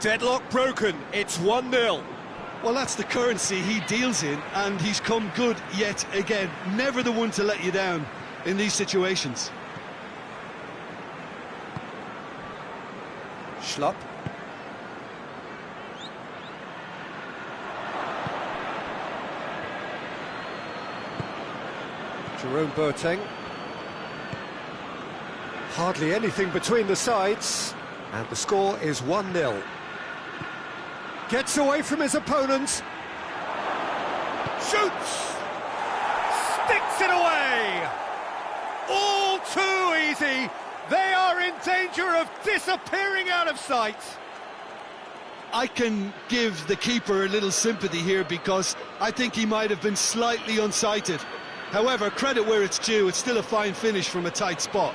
Deadlock broken, it's 1-0. Well, that's the currency he deals in, and he's come good yet again. Never the one to let you down in these situations. Schlupp. Jerome Boateng. Hardly anything between the sides, and the score is 1-0. Gets away from his opponent. Shoots! Sticks it away! All too easy! They are in danger of disappearing out of sight! I can give the keeper a little sympathy here because I think he might have been slightly unsighted. However, credit where it's due, it's still a fine finish from a tight spot.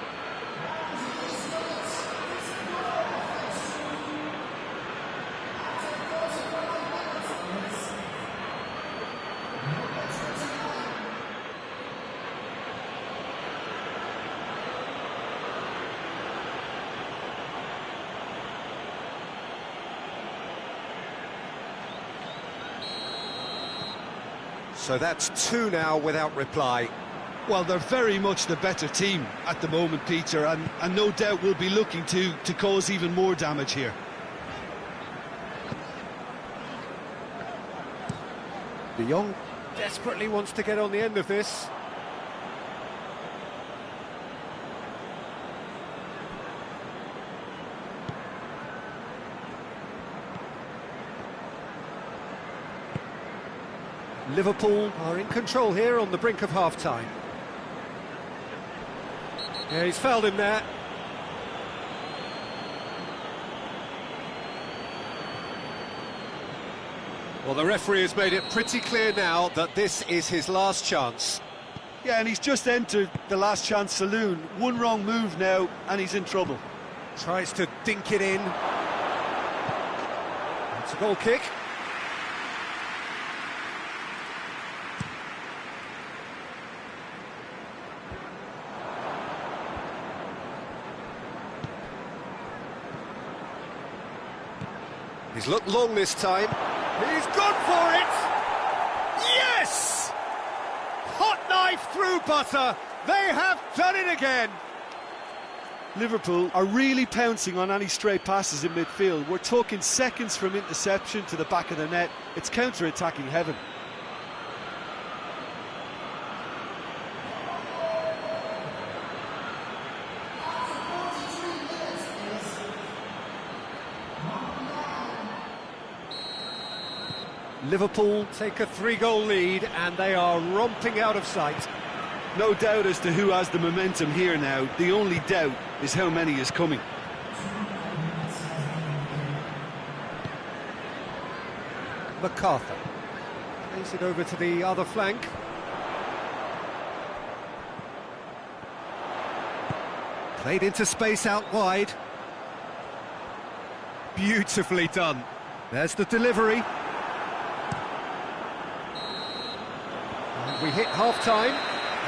So that's 2 now without reply. Well, they're very much the better team at the moment, Peter, and no doubt will be looking to cause even more damage here. De Jong desperately wants to get on the end of this. Liverpool are in control here on the brink of half-time. Yeah, he's fouled him there. Well, the referee has made it pretty clear now that this is his last chance. Yeah, and he's just entered the last chance saloon. One wrong move now, and he's in trouble. Tries to dink it in. It's a goal kick. He's looked long this time. He's gone for it! Yes! Hot knife through butter. They have done it again. Liverpool are really pouncing on any stray passes in midfield. We're talking seconds from interception to the back of the net. It's counter-attacking heaven. Liverpool take a 3-goal lead and they are romping out of sight. No doubt as to who has the momentum here now. The only doubt is how many is coming. MacArthur plays it over to the other flank. Played into space out wide. Beautifully done. There's the delivery. And we hit half-time.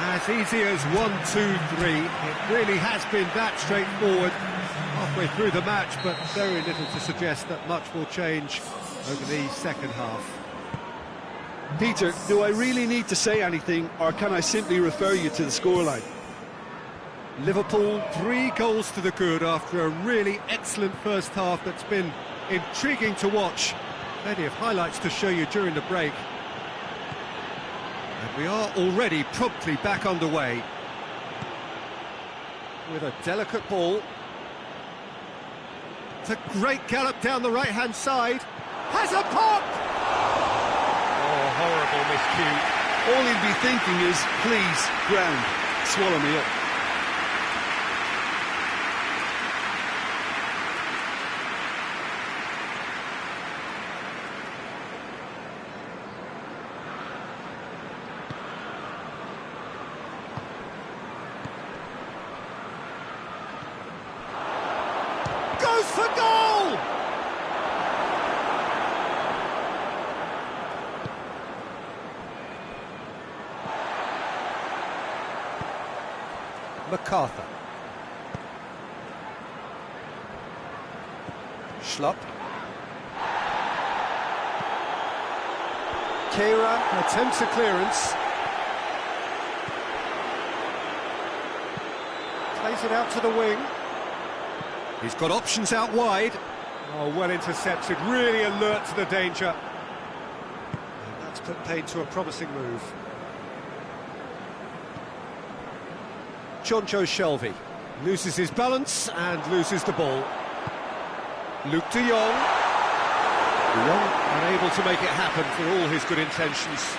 As easy as 1, 2, 3. It really has been that straightforward halfway through the match, but very little to suggest that much will change over the second half. Peter, do I really need to say anything, or can I simply refer you to the scoreline? Liverpool 3 goals to the good after a really excellent first half that's been intriguing to watch. Plenty of highlights to show you during the break. And we are already promptly back underway. With a delicate ball. It's a great gallop down the right-hand side. Has a pop! Oh, horrible miscue. All he'd be thinking is, please, ground, swallow me up. Goes for goal! MacArthur. Schlupp. Kira attempts a clearance. Plays it out to the wing. He's got options out wide. Oh, well intercepted, really alert to the danger. And that's put paid to a promising move. Chongions loses his balance and loses the ball. Luke de Jong. De Jong unable to make it happen for all his good intentions.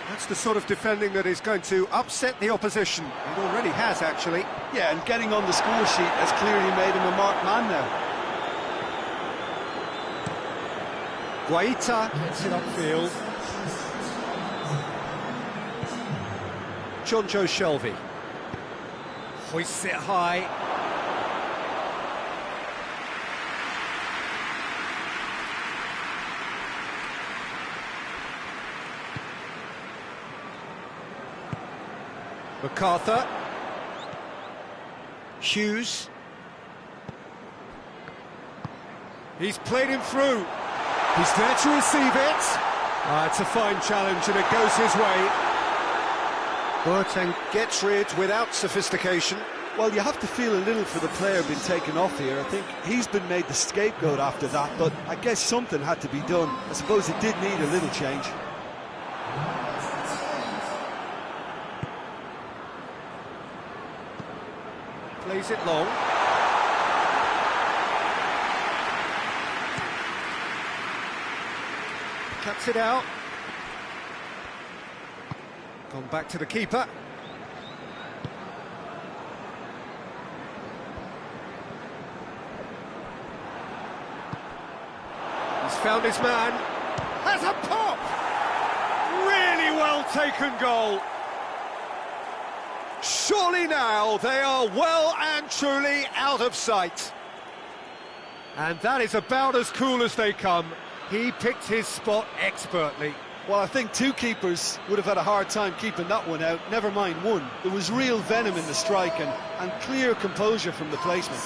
That's the sort of defending that is going to upset the opposition. It already has, actually. Yeah, and getting on the score sheet has clearly made him a marked man now. Guaita gets it upfield. Chongions hoists it high. MacArthur. Hughes. He's played him through. He's there to receive it. It's a fine challenge and it goes his way. Boateng gets rid without sophistication. Well, you have to feel a little for the player being taken off here. I think he's been made the scapegoat after that, but I guess something had to be done. I suppose it did need a little change. Plays it long. Cuts it out. Gone back to the keeper. He's found his man. Has a pop! Really well taken goal. Surely now they are well and truly out of sight. And that is about as cool as they come. He picked his spot expertly. Well, I think two keepers would have had a hard time keeping that one out, never mind one. There was real venom in the strike and clear composure from the placement.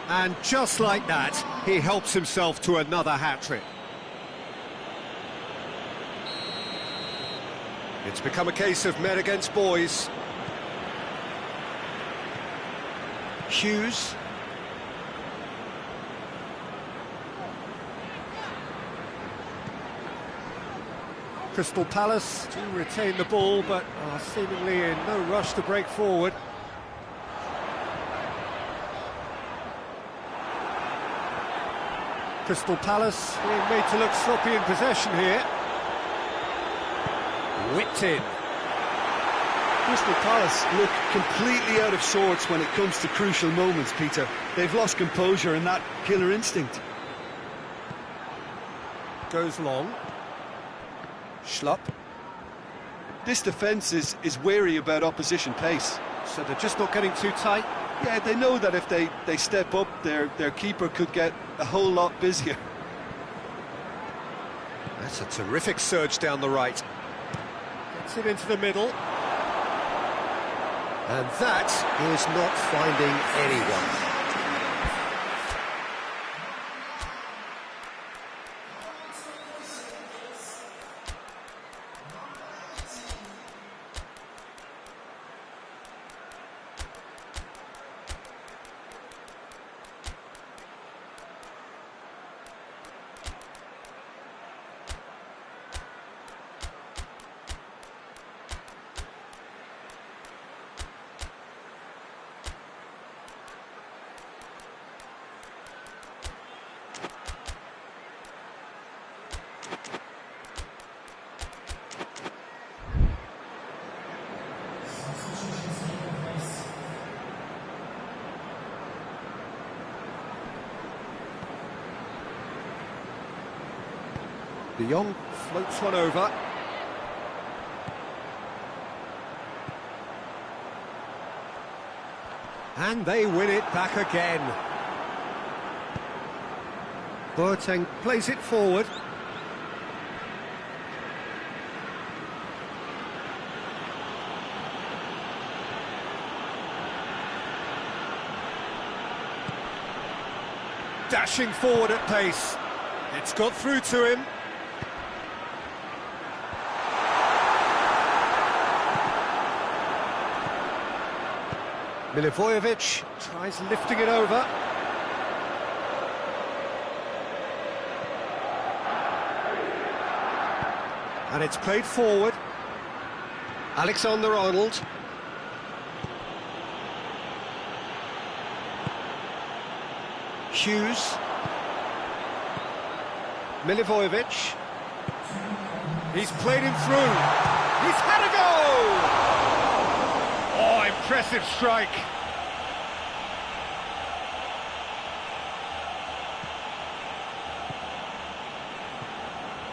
And just like that, he helps himself to another hat-trick. It's become a case of men against boys. Hughes. Crystal Palace do retain the ball, but are seemingly in no rush to break forward. Crystal Palace being made to look sloppy in possession here. Whipped in. Crystal Palace look completely out of sorts when it comes to crucial moments, Peter. They've lost composure and that killer instinct. Goes long. Schlupp. This defence is wary about opposition pace. So they're just not getting too tight? Yeah, they know that if they step up, their keeper could get a whole lot busier. That's a terrific surge down the right. Gets it into the middle. And that is not finding anyone. De Jong floats one over. And they win it back again. Boateng plays it forward. Dashing forward at pace. It's got through to him. Milivojevic tries lifting it over. And it's played forward. Alexander-Arnold. Hughes. Milivojevic. He's played him through. He's had a go! Oh, impressive strike.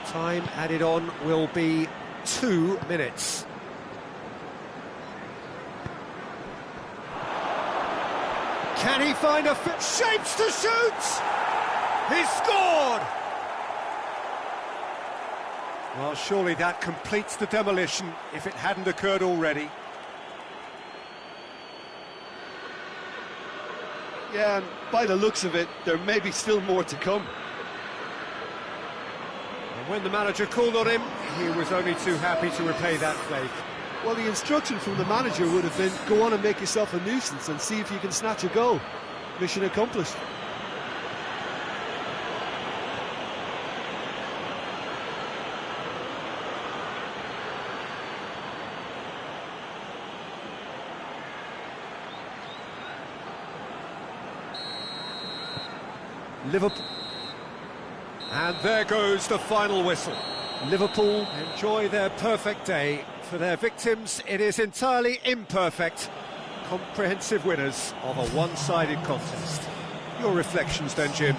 Time added on will be 2 minutes. Can he find a fit? Shapes to shoot! He scored! Well, surely that completes the demolition if it hadn't occurred already. Yeah, and by the looks of it, there may be still more to come. And when the manager called on him, he was only too happy to repay that flake. Well, the instruction from the manager would have been, go on and make yourself a nuisance and see if you can snatch a goal. Mission accomplished. Liverpool. And there goes the final whistle. Liverpool enjoy their perfect day. For their victims, it is entirely imperfect. Comprehensive winners of a one-sided contest. Your reflections then, Jim?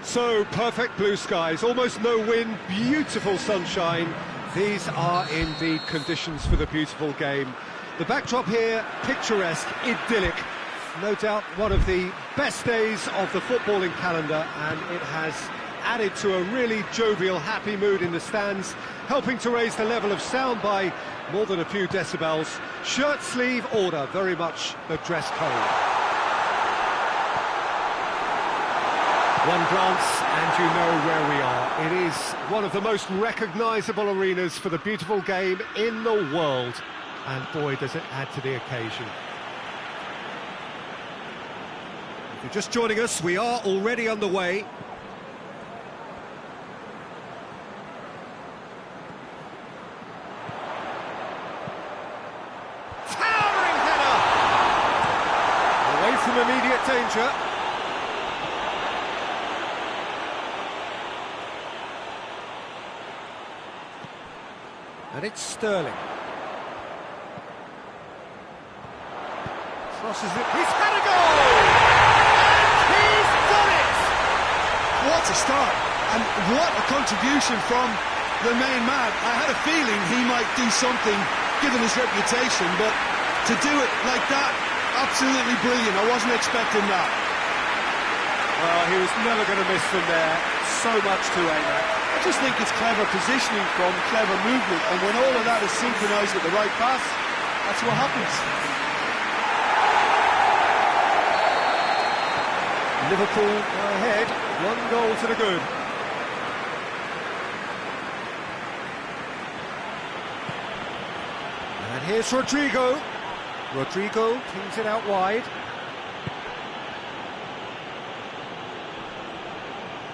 So, perfect blue skies, almost no wind, beautiful sunshine. These are indeed conditions for the beautiful game. The backdrop here, picturesque, idyllic. No doubt one of the best days of the footballing calendar, and it has added to a really jovial, happy mood in the stands, helping to raise the level of sound by more than a few decibels. Shirt sleeve order, very much the dress code. One glance and you know where we are. It is one of the most recognisable arenas for the beautiful game in the world. And boy, does it add to the occasion. If you're just joining us, we are already underway. Towering header! Away from immediate danger. And it's Sterling. Crosses it, he's had a goal! And he's done it! What a start, and what a contribution from the main man. I had a feeling he might do something, given his reputation, but to do it like that, absolutely brilliant. I wasn't expecting that. Well, he was never going to miss from there. So much to aim at. I just think it's clever positioning from clever movement, and when all of that is synchronised with the right pass, that's what happens. Liverpool are ahead, 1 goal to the good. And here's Rodrigo. Rodrigo pings it out wide.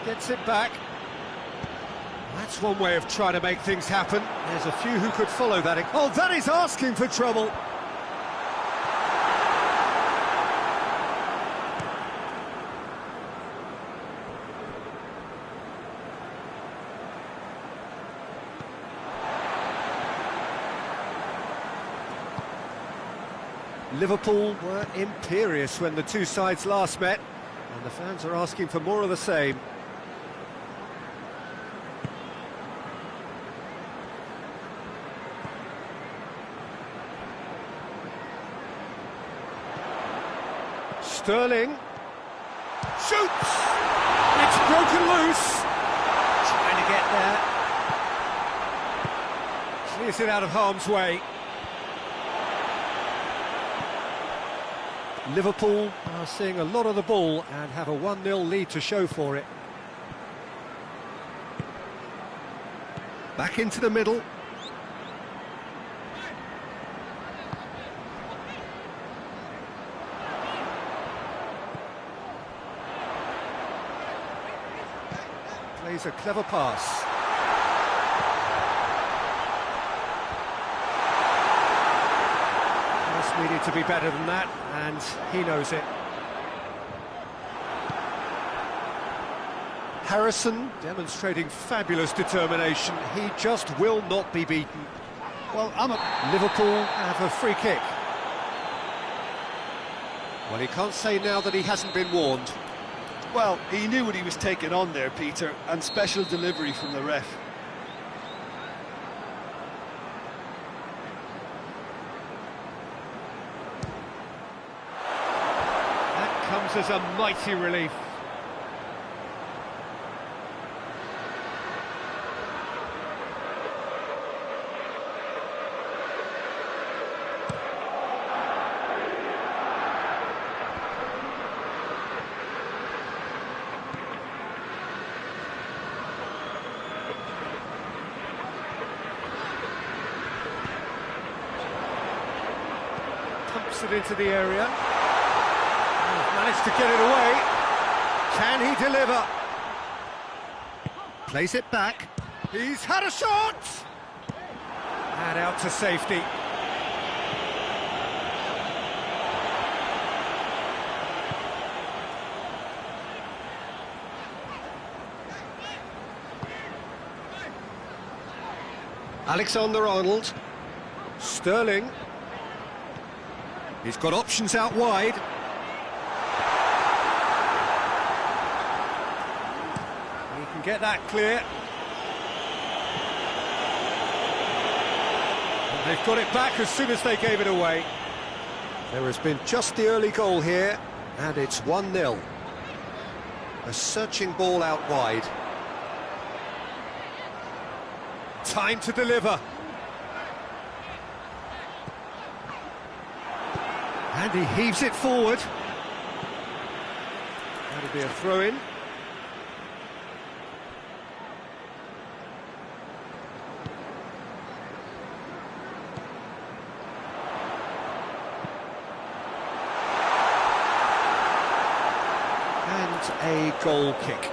Gets it back. That's one way of trying to make things happen. There's a few who could follow that. Oh, that is asking for trouble. Liverpool were imperious when the two sides last met, and the fans are asking for more of the same. Sterling shoots! It's broken loose! Trying to get there. Clears it out of harm's way. Liverpool are seeing a lot of the ball and have a 1-0 lead to show for it. Back into the middle. Plays a clever pass. Needed to be better than that, and he knows it. Harrison demonstrating fabulous determination. He just will not be beaten. Well, Liverpool have a free kick. Well, he can't say now that he hasn't been warned. Well, he knew what he was taking on there, Peter, and special delivery from the ref. Comes as a mighty relief. Pumps it into the area. Managed to get it away. Can he deliver? Plays it back. He's had a shot! And out to safety. Alexander-Arnold. Sterling. He's got options out wide. Get that clear. And they've got it back as soon as they gave it away. There has been just the early goal here, and it's 1-0. A searching ball out wide. Time to deliver. And he heaves it forward. That'll be a throw-in. goal kick.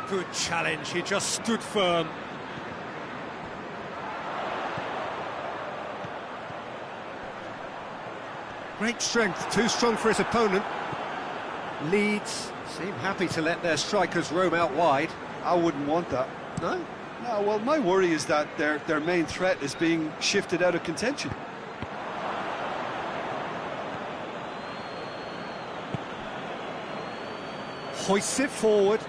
Good challenge, he just stood firm. Great strength, too strong for his opponent. Leeds seem happy to let their strikers roam out wide. I wouldn't want that. No? No, well, my worry is that their main threat is being shifted out of contention. Hoists it forward.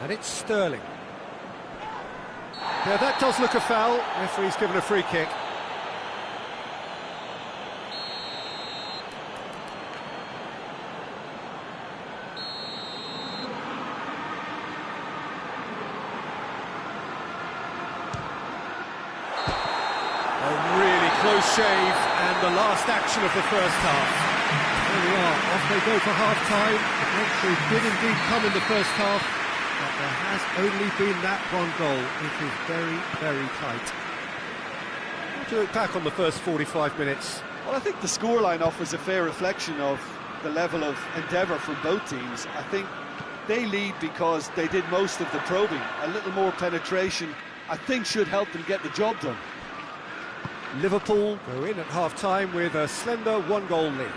And it's Sterling. Yeah, that does look a foul. Referee's given a free kick. A really close shave, and the last action of the first half. There we are, off they go for half-time. The breakthrough did indeed come in the first half, but there has only been that one goal. It is very, very tight. How do you look back on the first 45 minutes? Well, I think the scoreline offers a fair reflection of the level of endeavour from both teams. I think they lead because they did most of the probing. A little more penetration, I think, should help them get the job done. Liverpool go in at half-time with a slender one-goal lead.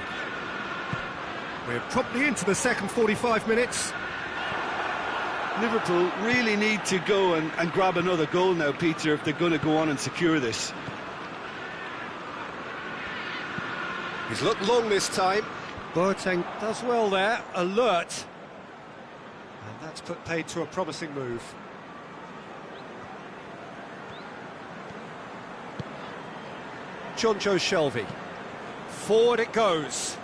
We're promptly into the second 45 minutes. Liverpool really need to go and grab another goal now, Peter, if they're going to go on and secure this. He's looked long this time. Boateng does well there, alert. And that's put paid to a promising move. Chongions Shelvey. Forward it goes.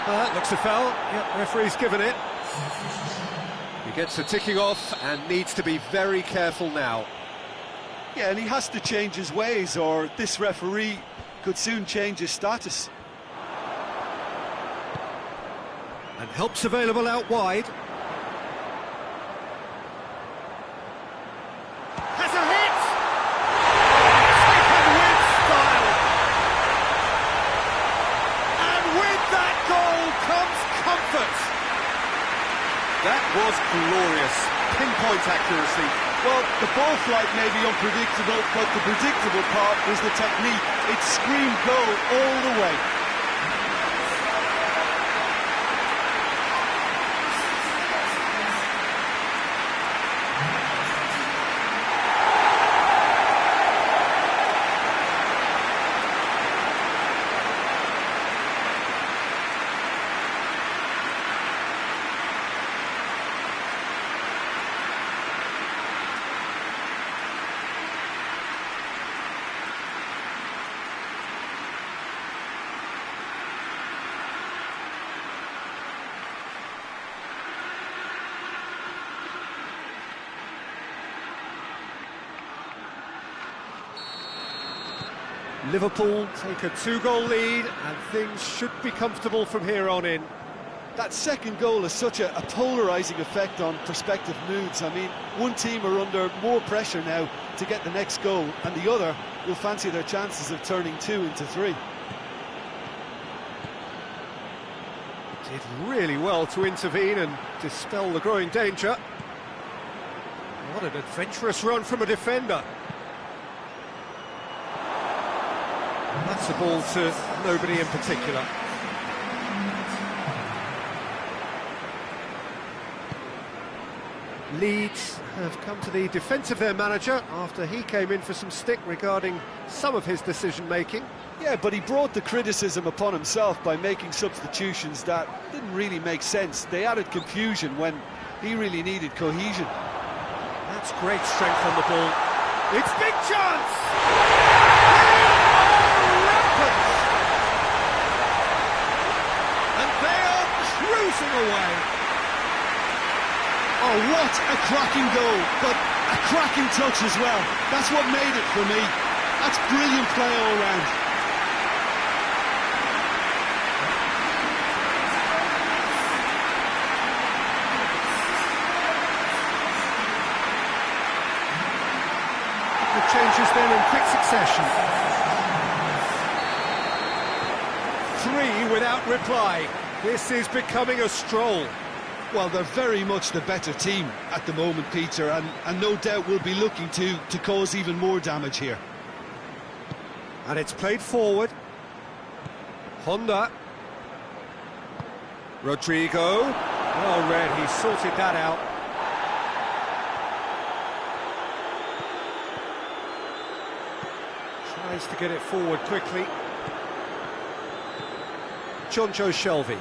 That looks a foul. Yep, referee's given it. He gets the ticking off and needs to be very careful now. Yeah, and he has to change his ways, or this referee could soon change his status. And help's available out wide. Has a hit! Taken with style! And with that goal comes comfort! That was glorious. Pinpoint accuracy. Well, the ball flight may be unpredictable, but the predictable part was the technique. It screamed goal all the way. Liverpool take a two-goal lead and things should be comfortable from here on in. That second goal has such a polarising effect on prospective moods. I mean, one team are under more pressure now to get the next goal, and the other will fancy their chances of turning 2 into 3. Did really well to intervene and dispel the growing danger. What an adventurous run from a defender. That's a ball to nobody in particular. Leeds have come to the defence of their manager after he came in for some stick regarding some of his decision-making. Yeah, but he brought the criticism upon himself by making substitutions that didn't really make sense. They added confusion when he really needed cohesion. That's great strength on the ball. It's big chance! And they are cruising away. Oh, what a cracking goal, but a cracking touch as well. That's what made it for me. That's brilliant play all round. changes then in quick succession. 3 without reply. This is becoming a stroll. Well, they're very much the better team at the moment, Peter, and no doubt will be looking to cause even more damage here. And it's played forward. Honda. Rodrigo. Well read, he sorted that out. Tries to get it forward quickly. Chongions.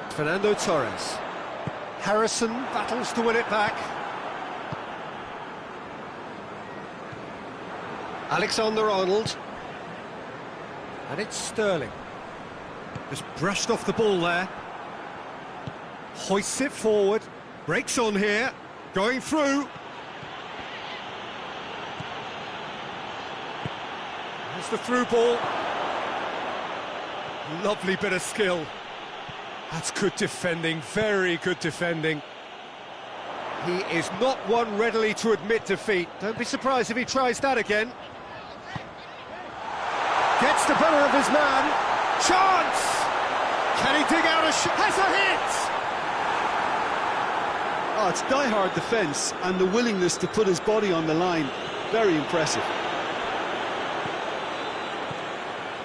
Fernando Torres. Harrison battles to win it back. Alexander-Arnold. And it's Sterling. Just brushed off the ball there. Hoists it forward. Breaks on here. Going through. There's the through ball. Lovely bit of skill. That's good defending, very good defending. He is not one readily to admit defeat. Don't be surprised if he tries that again. Gets the better of his man. Chance! Can he dig out a shot? Has a hit! Oh, it's die-hard defence and the willingness to put his body on the line. Very impressive.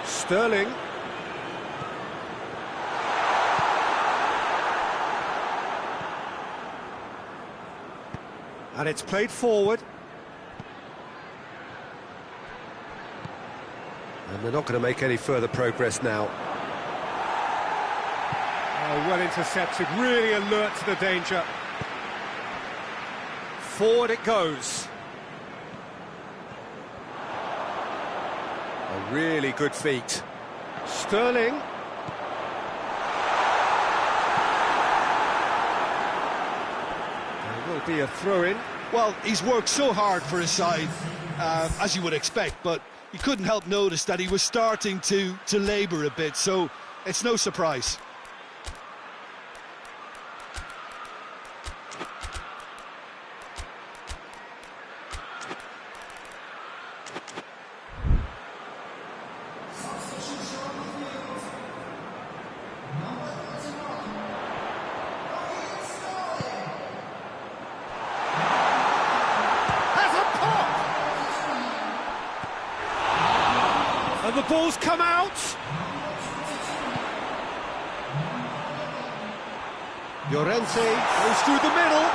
Sterling. And it's played forward. And they're not going to make any further progress now. Oh, well intercepted, really alert to the danger. Forward it goes. A really good feat. Sterling. There will be a throw-in. Well, he's worked so hard for his side, as you would expect, but you couldn't help notice that he was starting to labour a bit, so it's no surprise. And the ball's come out. Llorente goes through the middle.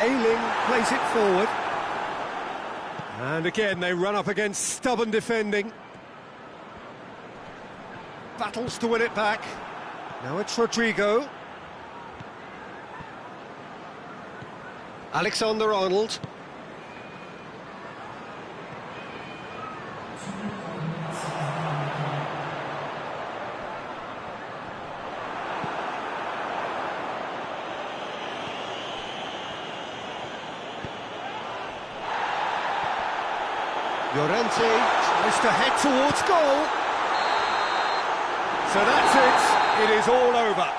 Ayling plays it forward. And again, they run up against stubborn defending. Battles to win it back. Now it's Rodrigo. Alexander-Arnold. Llorente tries to head towards goal. So that's it. It is all over.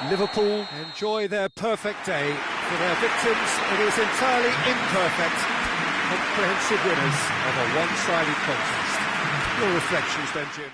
Liverpool enjoy their perfect day. For their victims, it is entirely imperfect. Comprehensive winners of a one-sided contest. Your reflections then, Jim?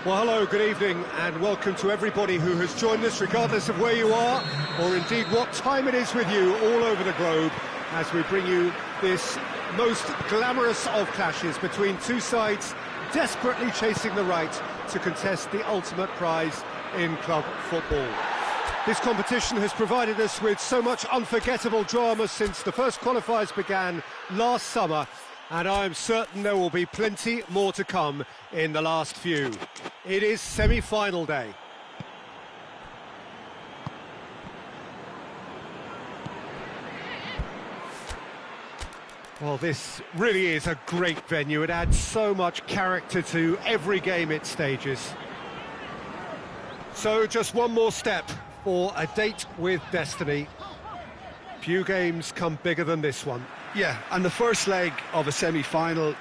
Well, hello, good evening, and welcome to everybody who has joined us, regardless of where you are, or indeed what time it is with you all over the globe, as we bring you this most glamorous of clashes between two sides desperately chasing the right to contest the ultimate prize in club football. This competition has provided us with so much unforgettable drama since the first qualifiers began last summer, and I am certain there will be plenty more to come in the last few. It is semi-final day. Well, this really is a great venue. It adds so much character to every game it stages. So just one more step for a date with destiny. Few games come bigger than this one. Yeah, and the first leg of a semi-final,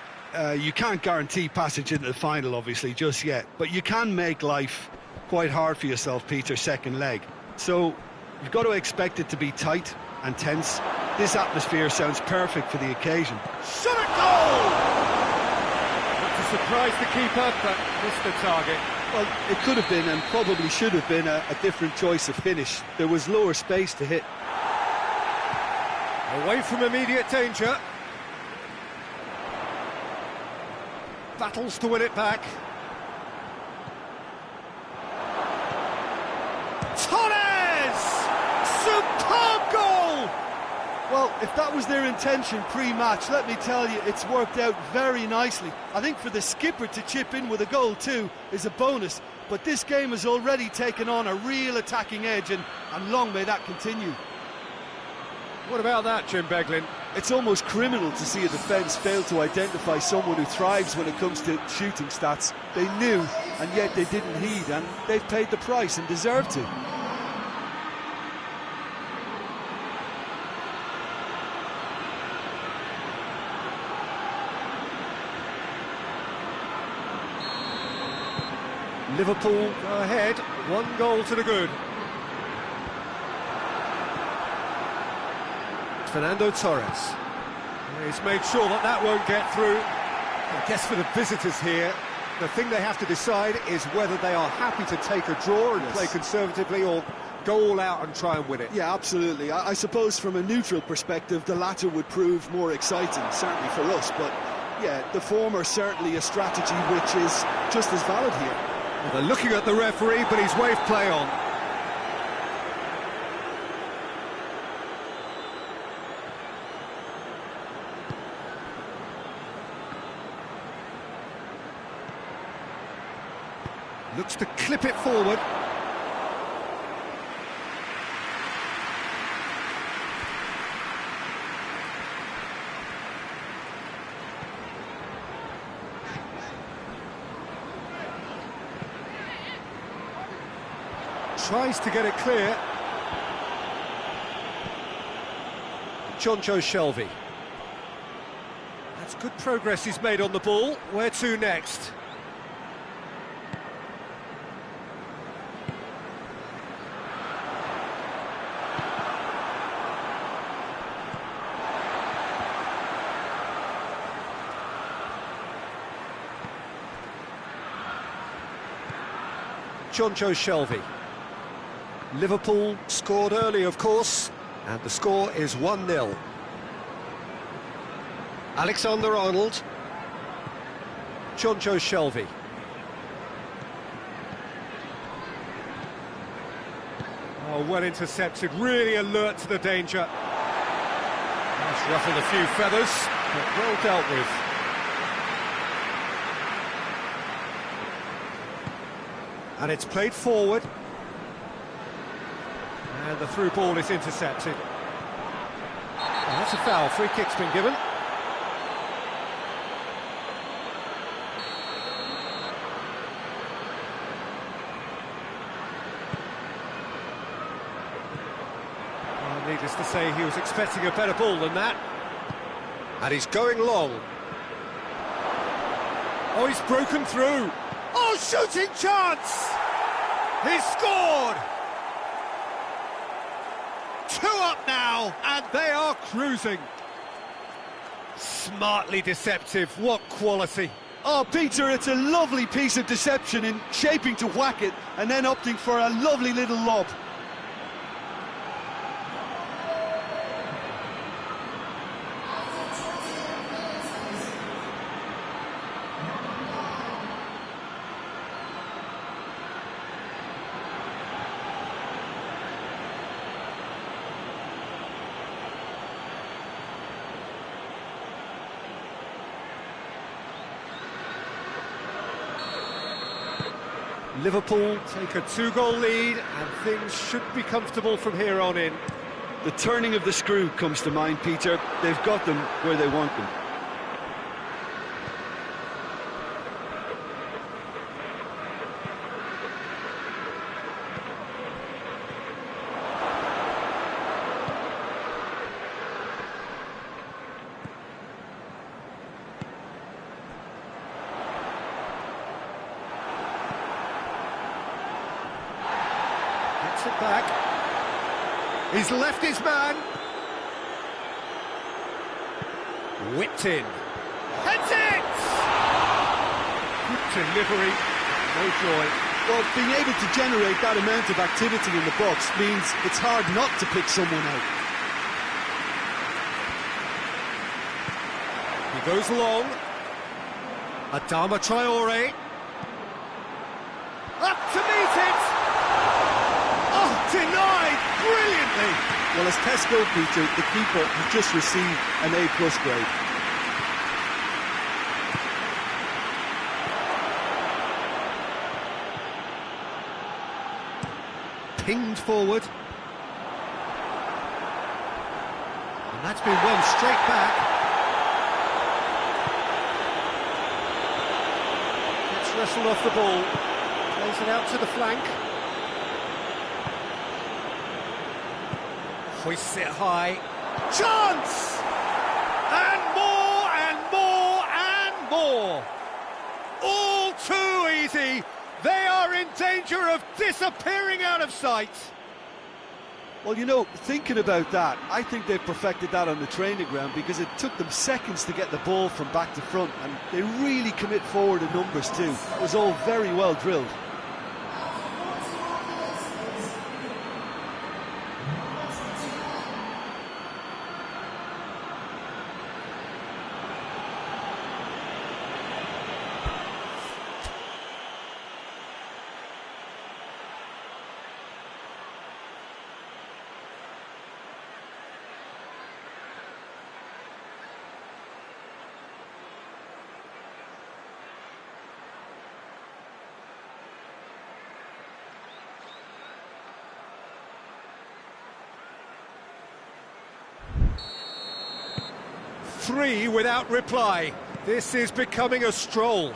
you can't guarantee passage into the final, obviously, just yet. But you can make life quite hard for yourself, Peter, second leg. So you've got to expect it to be tight and tense. This atmosphere sounds perfect for the occasion. Shot at goal! Not to surprise the keeper, but missed the target. Well, it could have been and probably should have been a different choice of finish. There was lower space to hit. Away from immediate danger. Battles to win it back. Torres! Superb goal! Well, if that was their intention pre-match, let me tell you, it's worked out very nicely. I think for the skipper to chip in with a goal too is a bonus, but this game has already taken on a real attacking edge, and long may that continue. What about that, Jim Beglin? It's almost criminal to see a defence fail to identify someone who thrives when it comes to shooting stats. They knew, and yet they didn't heed, and they've paid the price and deserve to. Liverpool go ahead, 1 goal to the good. Fernando Torres. He's made sure that that won't get through. I guess for the visitors here, the thing they have to decide is whether they are happy to take a draw and play conservatively, or go all out and try and win it. Yeah, absolutely. I suppose from a neutral perspective, the latter would prove more exciting, certainly for us. But yeah, the former certainly a strategy which is just as valid here. Well, they're looking at the referee, but he's waved play on. Looks to clip it forward. Tries to get it clear. Chongions. That's good progress he's made on the ball. Where to next? Chongions. Liverpool scored early, of course, and the score is 1-0. Alexander-Arnold. Chongions. Oh, well intercepted, really alert to the danger. That's ruffled a few feathers, but well dealt with. And it's played forward. And the through ball is intercepted. Oh, that's a foul. Free kick's been given. Well, needless to say, he was expecting a better ball than that. And he's going long. Oh, he's broken through. Oh, shooting chance! He's scored! 2 up now, and they are cruising. Smartly deceptive, what quality. Oh, Peter, it's a lovely piece of deception in shaping to whack it and then opting for a lovely little lob. Liverpool take a 2-goal lead and things should be comfortable from here on in. The turning of the screw comes to mind, Peter. They've got them where they want them. It back. He's left his man. Whipped in. Heads it! Good delivery. No joy. Well, being able to generate that amount of activity in the box means it's hard not to pick someone out. He goes long. Adama Traore. Up to meet it! Denied brilliantly. Well, as tests go, Peter, the keeper has just received an A+ grade. Pinged forward. And that's been won straight back. Gets wrestled off the ball. Plays it out to the flank. Hoists it high. Chance! And more and more and more. All too easy. They are in danger of disappearing out of sight. Well, you know, thinking about that, I think they've perfected that on the training ground because it took them seconds to get the ball from back to front, and they really commit forward in numbers too. It was all very well drilled. Three without reply. This is becoming a stroll.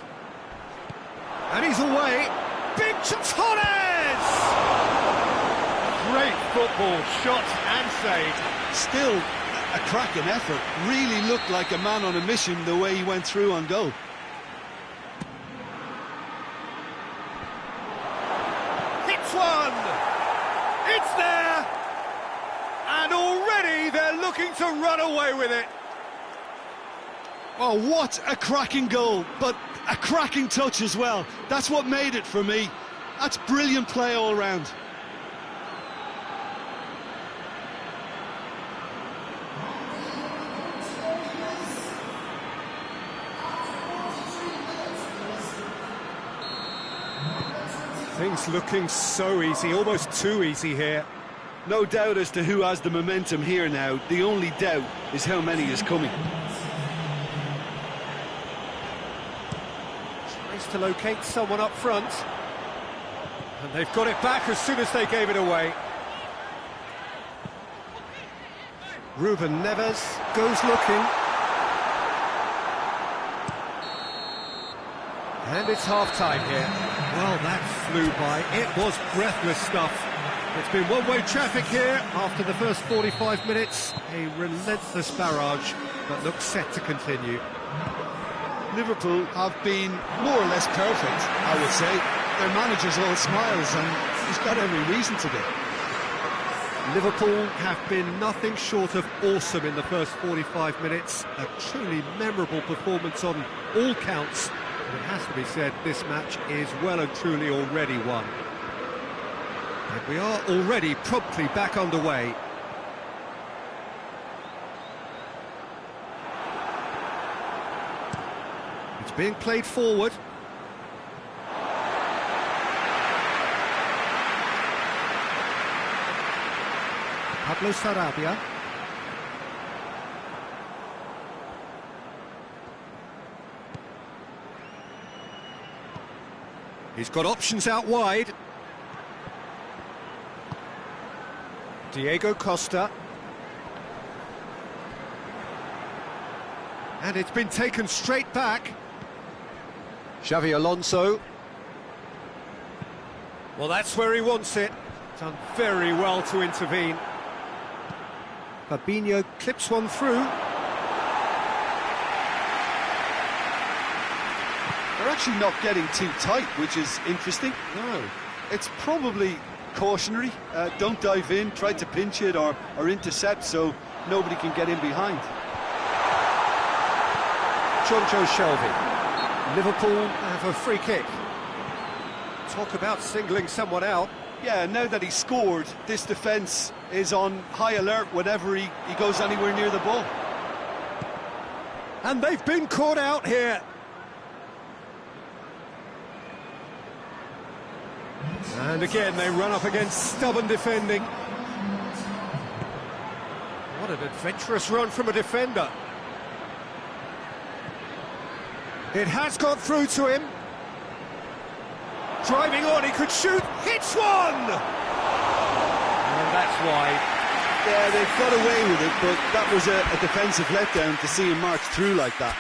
And he's away. Big Torres! Great football, shot and save. Still a cracking effort. Really looked like a man on a mission the way he went through on goal. Hits one! It's there! And already they're looking to run away with it. Oh, what a cracking goal, but a cracking touch as well. That's what made it for me. That's brilliant play all round. Things looking so easy, almost too easy here. No doubt as to who has the momentum here now. The only doubt is how many is coming. To locate someone up front, and they've got it back as soon as they gave it away. Ruben Neves goes looking, and it's half-time here. Well, that flew by. It was breathless stuff. It's been one-way traffic here after the first 45 minutes. A relentless barrage that looks set to continue. Liverpool have been more or less perfect, I would say. Their manager's all smiles and he's got every reason to be. Liverpool have been nothing short of awesome in the first 45 minutes. A truly memorable performance on all counts. But it has to be said, this match is well and truly already won. And we are already promptly back underway. It's being played forward. Pablo Sarabia. He's got options out wide. Diego Costa. And it's been taken straight back. Xavi Alonso. Well, that's where he wants it. Done very well to intervene. Fabinho clips one through. They're actually not getting too tight, which is interesting. No. It's probably cautionary. Don't dive in, try to pinch it or intercept so nobody can get in behind. Chongions. Liverpool have a free kick. Talk about singling someone out. Yeah, now that he scored, this defence is on high alert whenever he goes anywhere near the ball. And they've been caught out here. And again, they run up against stubborn defending. What an adventurous run from a defender. It has got through to him. Driving on, he could shoot, hits one! And that's wide. Yeah, they've got away with it, but that was a defensive letdown to see him march through like that.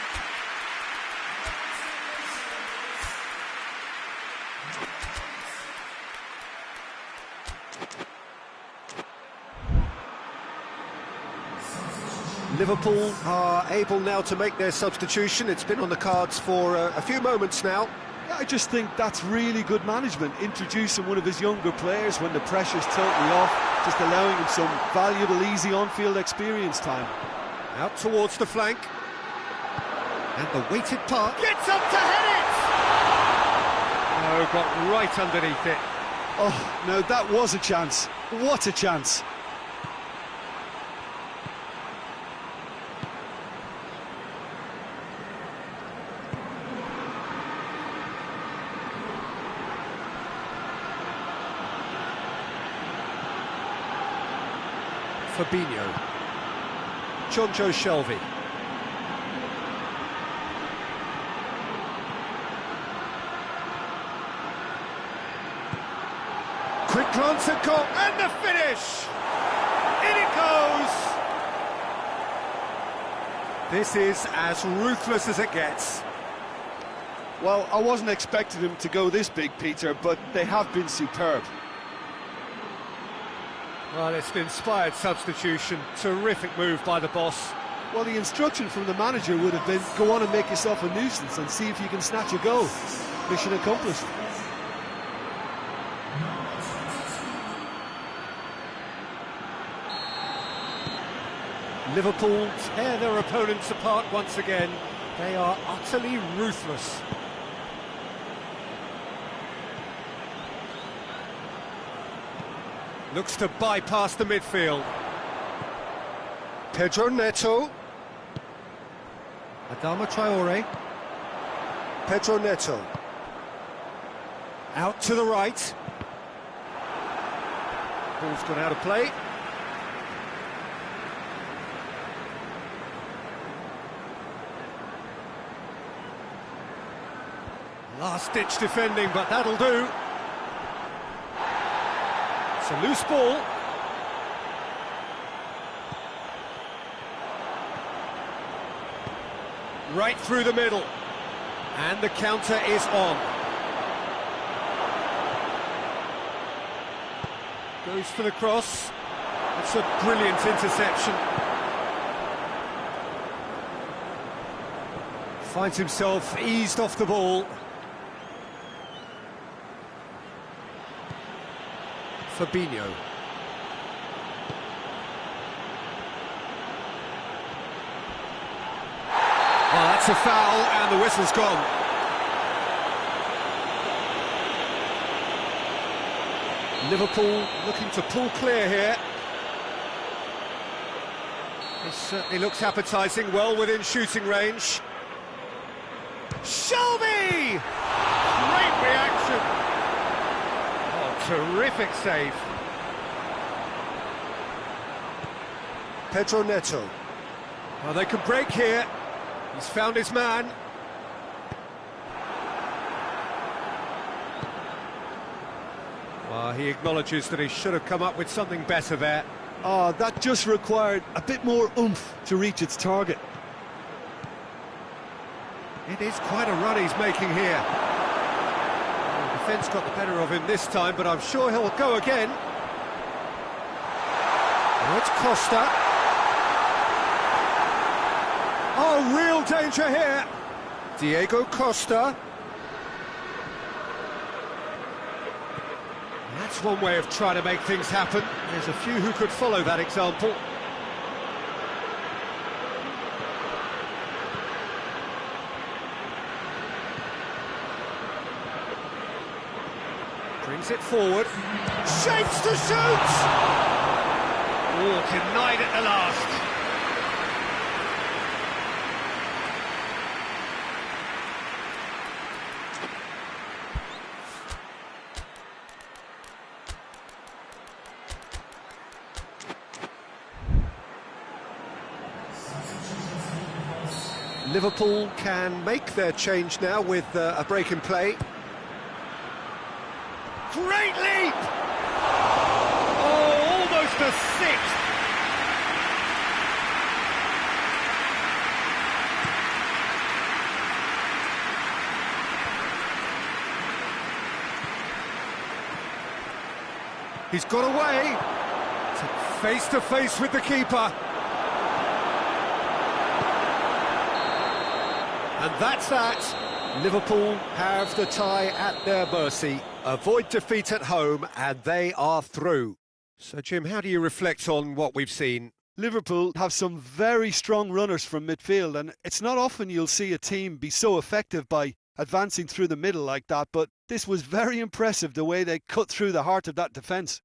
Liverpool are able now to make their substitution. It's been on the cards for a few moments now. Yeah, I just think that's really good management, introducing one of his younger players when the pressure's totally off, just allowing him some valuable, easy on-field experience time. Out towards the flank. And the weighted pass. Gets up to head it! Oh, got right underneath it. Oh, no, that was a chance. What a chance. Fabinho. Chongions. Quick glance at goal, and the finish! In it goes! This is as ruthless as it gets. Well, I wasn't expecting them to go this big, Peter, but they have been superb. Well, it's an inspired substitution. Terrific move by the boss. Well, the instruction from the manager would have been, go on and make yourself a nuisance and see if you can snatch a goal. Mission accomplished. Liverpool tear their opponents apart once again. They are utterly ruthless. Looks to bypass the midfield. Pedro Neto. Adama Traore. Pedro Neto. Out to the right. Ball's gone out of play. Last-ditch defending, but that'll do. It's a loose ball. Right through the middle. And the counter is on. Goes for the cross. It's a brilliant interception. Finds himself eased off the ball. Fabinho. Oh, that's a foul, and the whistle's gone. Liverpool looking to pull clear here. It certainly looks appetising, well within shooting range. Shelby! Great reaction. Oh, terrific save. Pedro Neto. Well, they can break here. He's found his man. Well, he acknowledges that he should have come up with something better there. Oh, that just required a bit more oomph to reach its target. It is quite a run he's making here. Well, the defence got the better of him this time, but I'm sure he'll go again. Oh, it's Costa. Oh, real danger here. Diego Costa. That's one way of trying to make things happen. There's a few who could follow that example. Brings it forward. Shapes to shoot! Oh, denied at the last. Liverpool can make their change now with a break in play. Great leap! Oh, almost a sixth! He's got away. Face to face with the keeper. And that's that. Liverpool have the tie at their mercy, avoid defeat at home, and they are through. So, Jim, how do you reflect on what we've seen? Liverpool have some very strong runners from midfield, and it's not often you'll see a team be so effective by advancing through the middle like that, but this was very impressive the way they cut through the heart of that defence.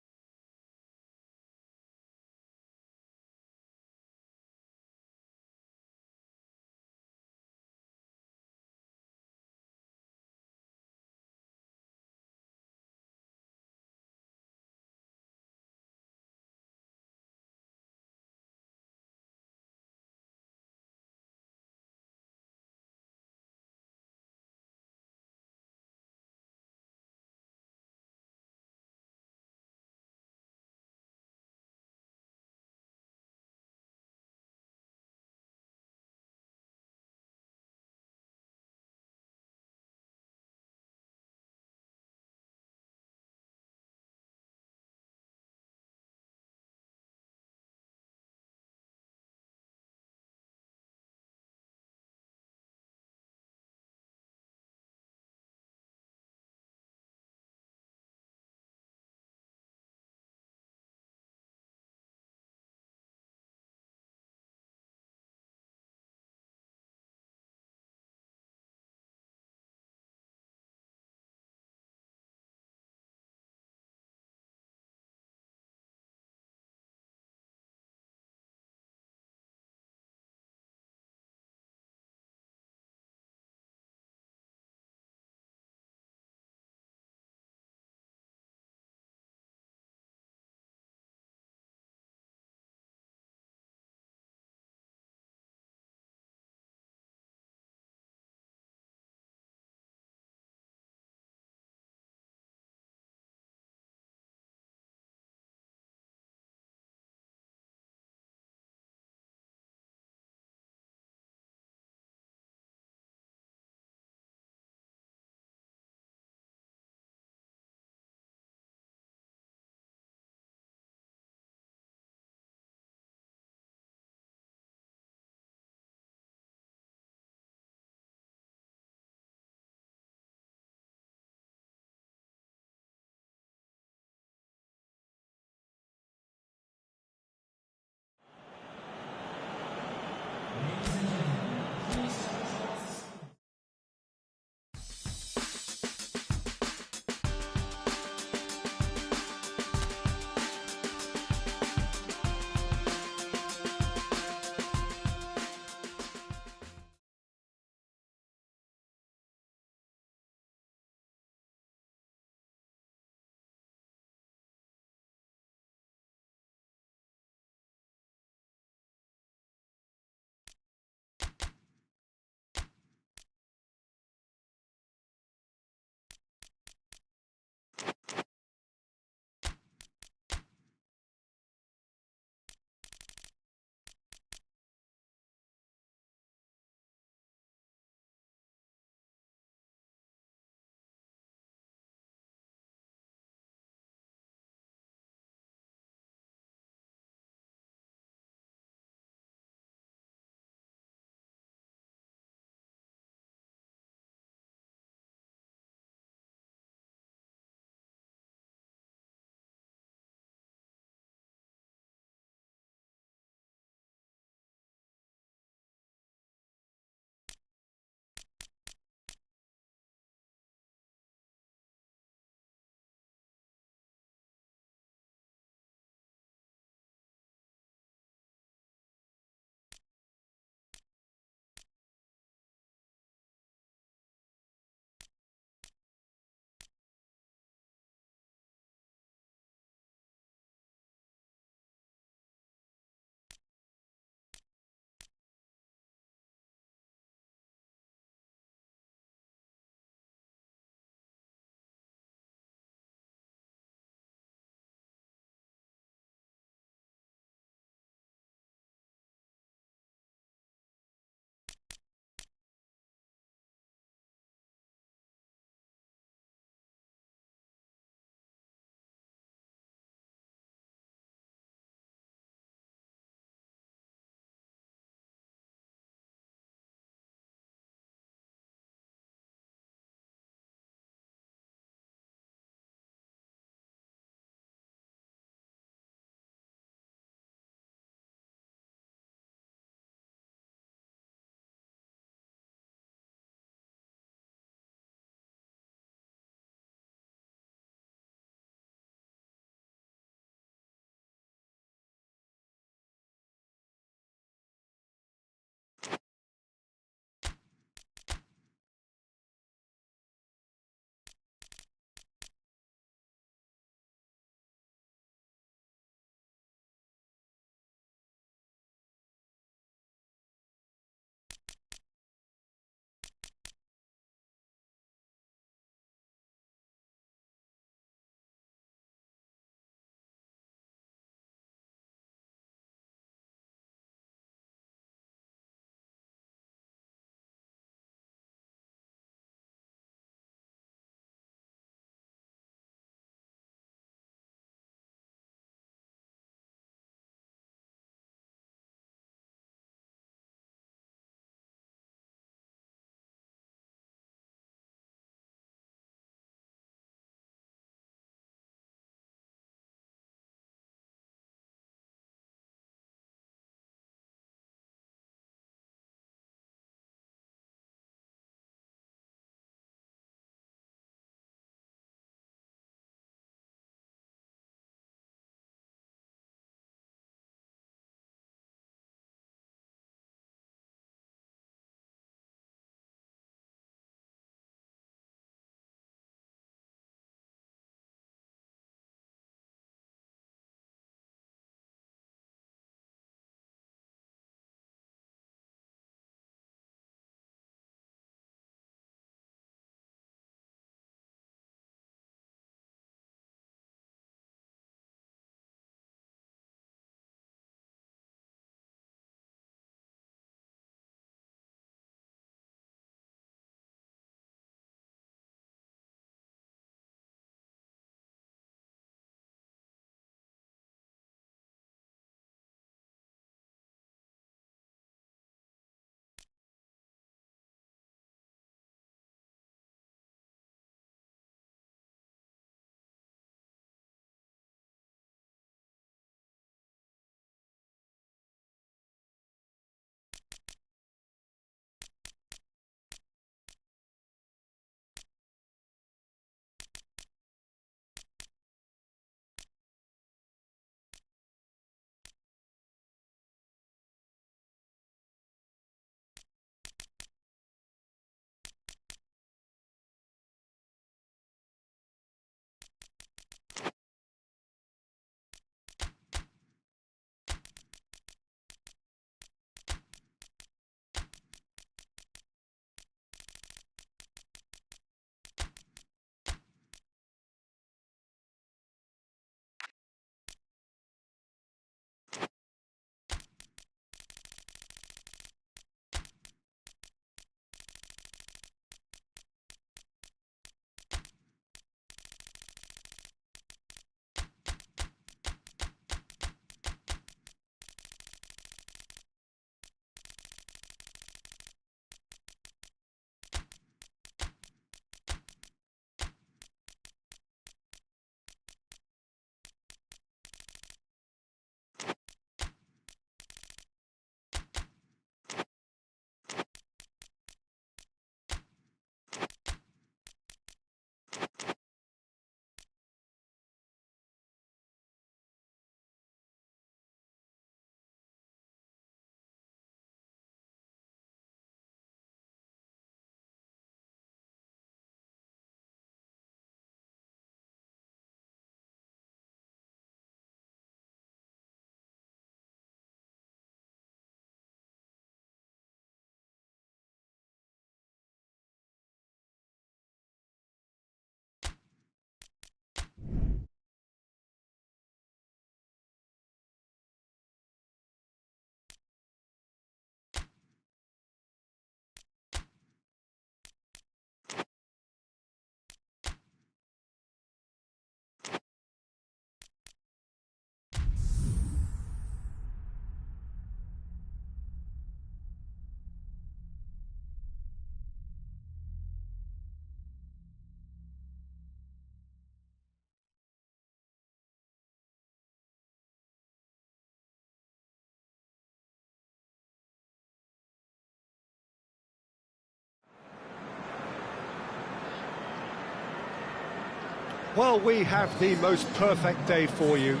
Well, we have the most perfect day for you.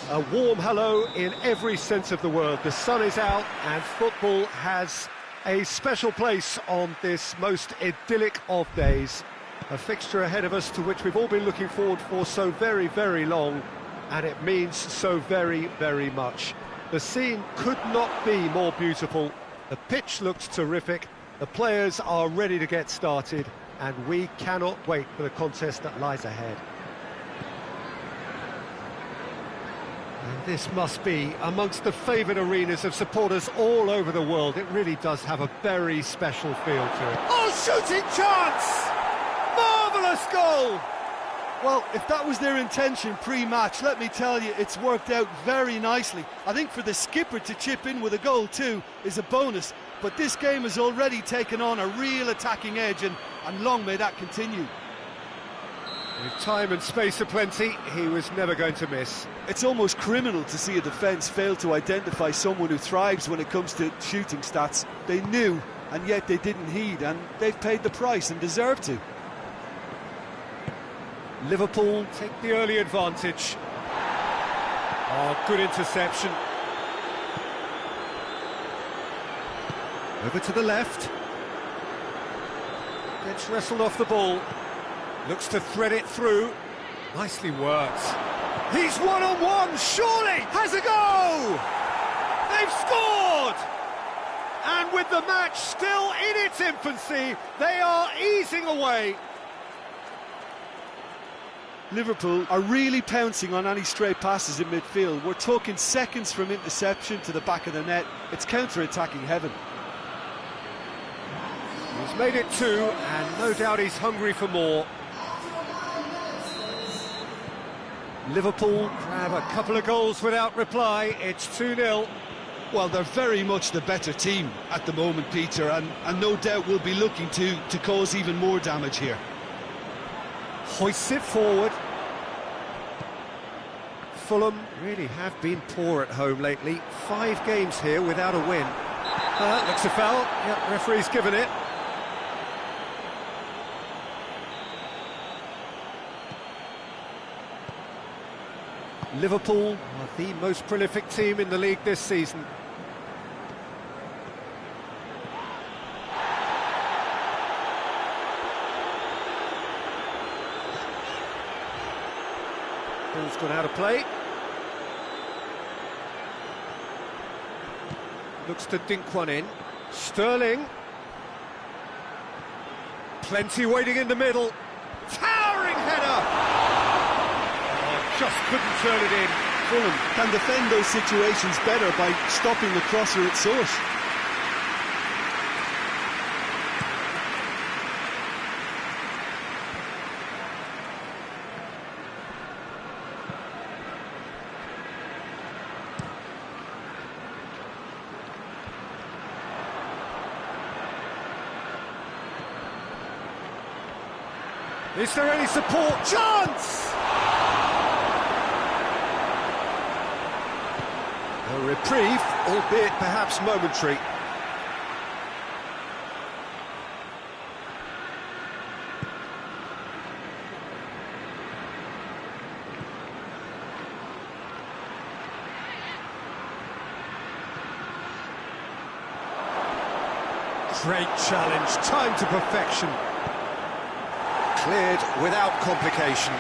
A warm hello in every sense of the word. The sun is out and football has a special place on this most idyllic of days. A fixture ahead of us to which we've all been looking forward for so very, very long, and it means so very, very much. The scene could not be more beautiful. The pitch looks terrific. The players are ready to get started, and we cannot wait for the contest that lies ahead. And this must be amongst the favoured arenas of supporters all over the world. It really does have a very special feel to it. Oh, shooting chance! Marvellous goal! Well, if that was their intention pre-match, let me tell you, it's worked out very nicely. I think for the skipper to chip in with a goal too is a bonus, but this game has already taken on a real attacking edge, and long may that continue. With time and space aplenty, he was never going to miss. It's almost criminal to see a defence fail to identify someone who thrives when it comes to shooting stats. They knew, and yet they didn't heed, and they've paid the price and deserve to. Liverpool take the early advantage. Oh, good interception. Over to the left. Gets wrestled off the ball. Looks to thread it through. Nicely worked. He's one-on-one, surely! Has a go! They've scored! And with the match still in its infancy, they are easing away. Liverpool are really pouncing on any stray passes in midfield. We're talking seconds from interception to the back of the net. It's counter-attacking heaven. He's made it 2, and no doubt he's hungry for more. Liverpool grab a couple of goals without reply. It's 2-0. Well, they're very much the better team at the moment, Peter, and no doubt will be looking to cause even more damage here. Hoists it forward. Fulham really have been poor at home lately. 5 games here without a win. Looks a foul. Yep, referee's given it. Liverpool are the most prolific team in the league this season. Ball's gone out of play. Looks to dink one in. Sterling. Plenty waiting in the middle. Towering header! Just couldn't turn it in. Fulham can defend those situations better by stopping the crosser at source. Is there any support? Chance! A reprieve, albeit perhaps momentary. Great challenge, time to perfection. Cleared without complication.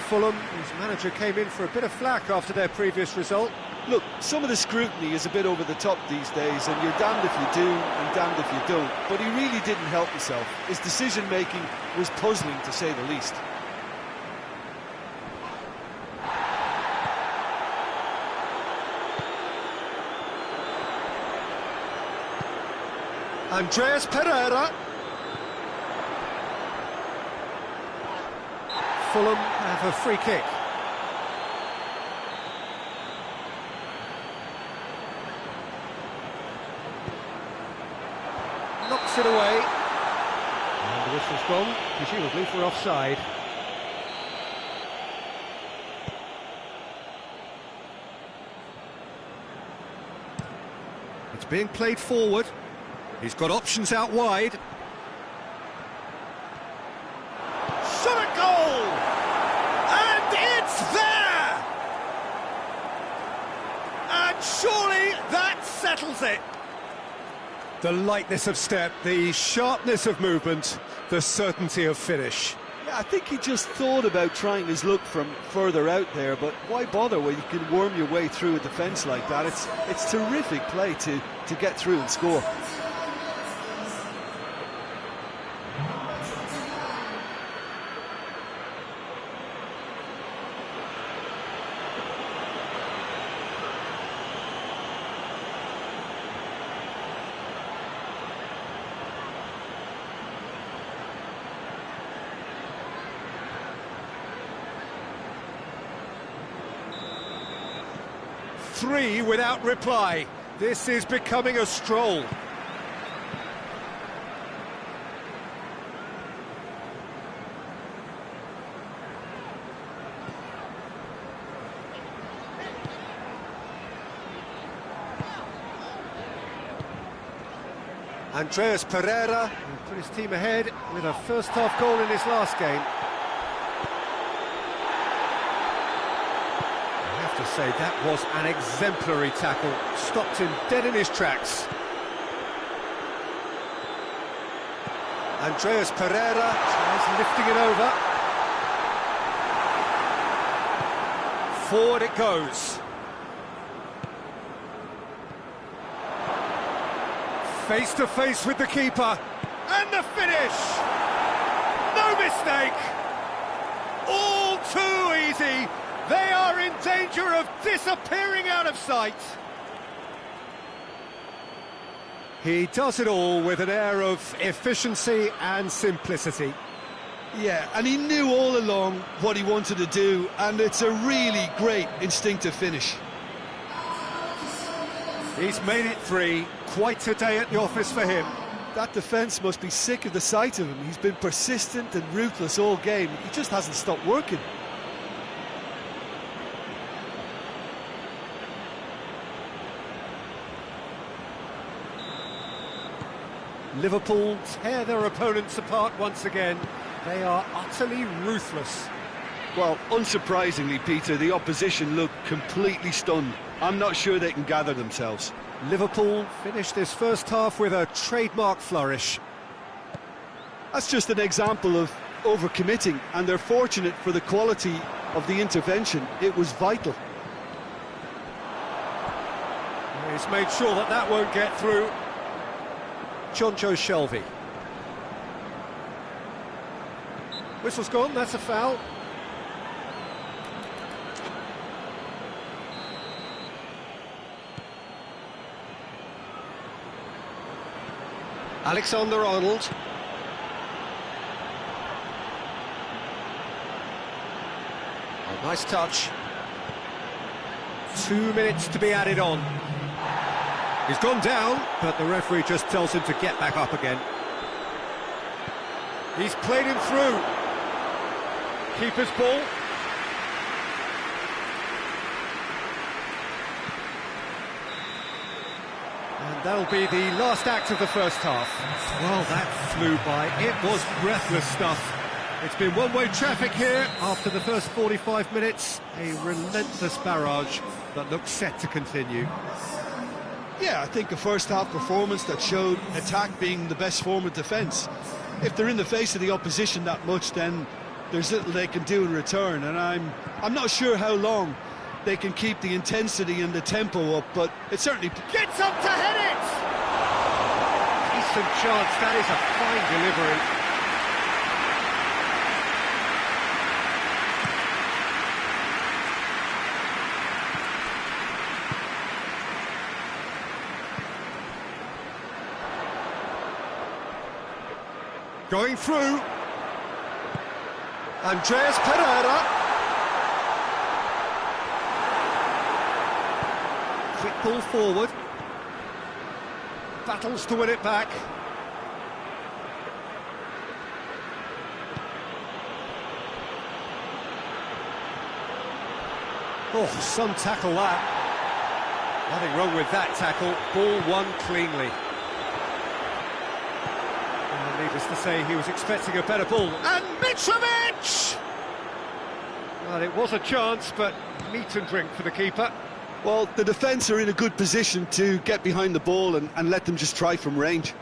Fulham, whose manager came in for a bit of flack after their previous result. Look, some of the scrutiny is a bit over the top these days, and you're damned if you do and damned if you don't. But he really didn't help himself. His decision-making was puzzling, to say the least. Andreas Pereira. Fulham have a free kick. Knocks it away. And the whistle's gone, presumably for offside. It's being played forward. He's got options out wide. Shot settles it. The lightness of step, the sharpness of movement, the certainty of finish. Yeah, I think he just thought about trying his luck from further out there, but why bother when you can worm your way through a defence like that? It's terrific play to get through and score. Three without reply. This is becoming a stroll. Andreas Pereira put his team ahead with a first-half goal in his last game. To say that was an exemplary tackle, stopped him dead in his tracks. Andreas Pereira tries lifting it over. Forward it goes. Face to face with the keeper, and the finish! No mistake! All too easy! They are in danger of disappearing out of sight. He does it all with an air of efficiency and simplicity. Yeah, and he knew all along what he wanted to do, and it's a really great instinctive finish. He's made it three, quite a day at the office for him. That defence must be sick of the sight of him. He's been persistent and ruthless all game. He just hasn't stopped working. Liverpool tear their opponents apart once again. They are utterly ruthless. Well, unsurprisingly, Peter, the opposition look completely stunned. I'm not sure they can gather themselves. Liverpool finished this first half with a trademark flourish. That's just an example of overcommitting, and they're fortunate for the quality of the intervention. It was vital. He's made sure that that won't get through. Chongions Shelby. Whistle's gone, that's a foul. Alexander-Arnold. A nice touch. 2 minutes to be added on. He's gone down, but the referee just tells him to get back up again. He's played him through. Keeper's ball. And that'll be the last act of the first half. Well, that flew by. It was breathless stuff. It's been one-way traffic here after the first 45 minutes. A relentless barrage that looks set to continue. Yeah, I think a first-half performance that showed attack being the best form of defence. If they're in the face of the opposition that much, then there's little they can do in return, and I'm not sure how long they can keep the intensity and the tempo up, but it certainly gets up to head it! Decent chance, that is a fine delivery. Going through. Andreas Pereira. Quick ball forward. Battles to win it back. Oh, some tackle that. Nothing wrong with that tackle. Ball won cleanly. Needless to say, he was expecting a better ball. And Mitrovic! Well, it was a chance, but meat and drink for the keeper. Well, the defence are in a good position to get behind the ball and let them just try from range.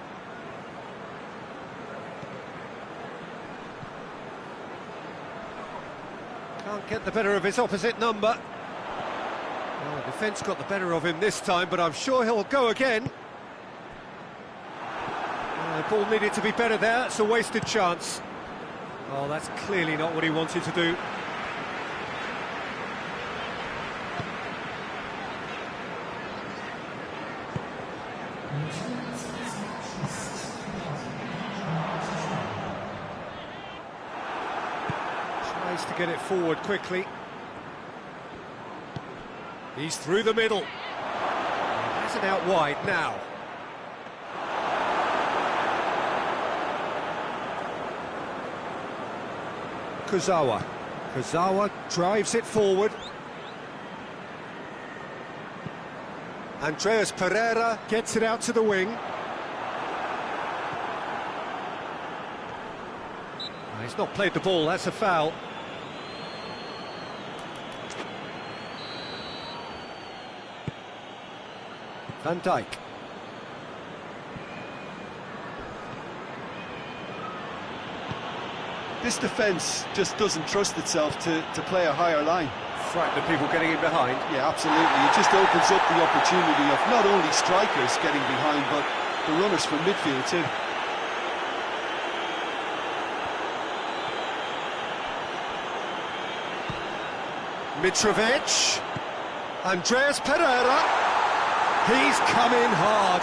Can't get the better of his opposite number. Well, the defence got the better of him this time, but I'm sure he'll go again. The ball needed to be better there, it's a wasted chance. Oh, that's clearly not what he wanted to do. Tries to get it forward quickly. He's through the middle. Has it out wide now. Kurzawa drives it forward. Andreas Pereira gets it out to the wing. He's not played the ball, that's a foul. Van Dijk. This defence just doesn't trust itself to play a higher line. Frightened of people getting in behind. Yeah, absolutely. It just opens up the opportunity of not only strikers getting behind, but the runners from midfield too. Mitrovic. Andreas Pereira. He's come in hard.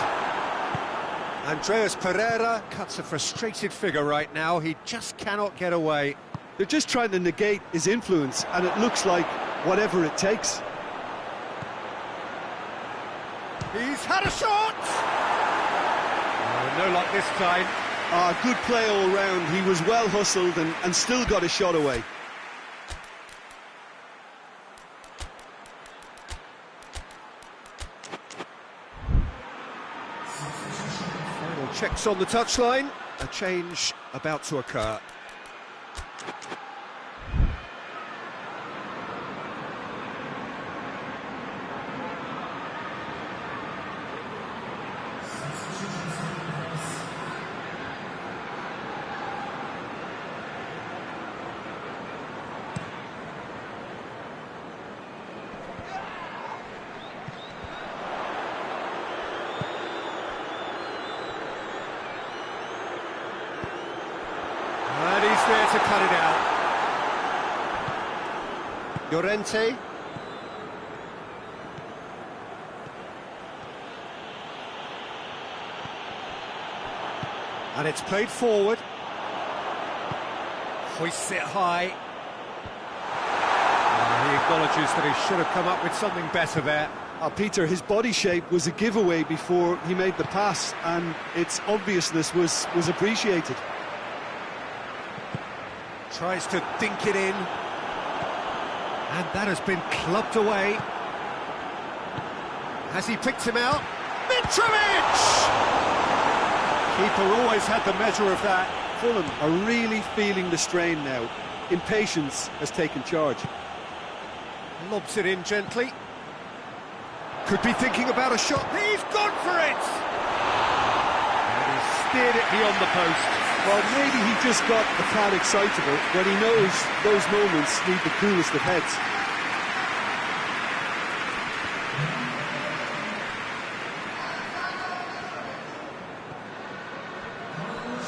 Andreas Pereira cuts a frustrated figure right now. He just cannot get away. They're just trying to negate his influence, and it looks like whatever it takes. He's had a shot! Oh, no luck this time. Good play all round. He was well hustled and still got a shot away. Final checks on the touchline. A change about to occur. And he's there to cut it out. Llorente. And it's played forward. Hoists it high. He acknowledges that he should have come up with something better there. Peter, his body shape was a giveaway before he made the pass, and its obviousness was appreciated. Tries to dink it in. And that has been clubbed away. Has he picked him out? Mitrovic! Keeper always had the measure of that. Fulham are really feeling the strain now. Impatience has taken charge. Lobs it in gently. Could be thinking about a shot. He's gone for it! And he's steered it beyond the post. Well, maybe he just got a tad excitable when he knows those moments need the coolest of heads.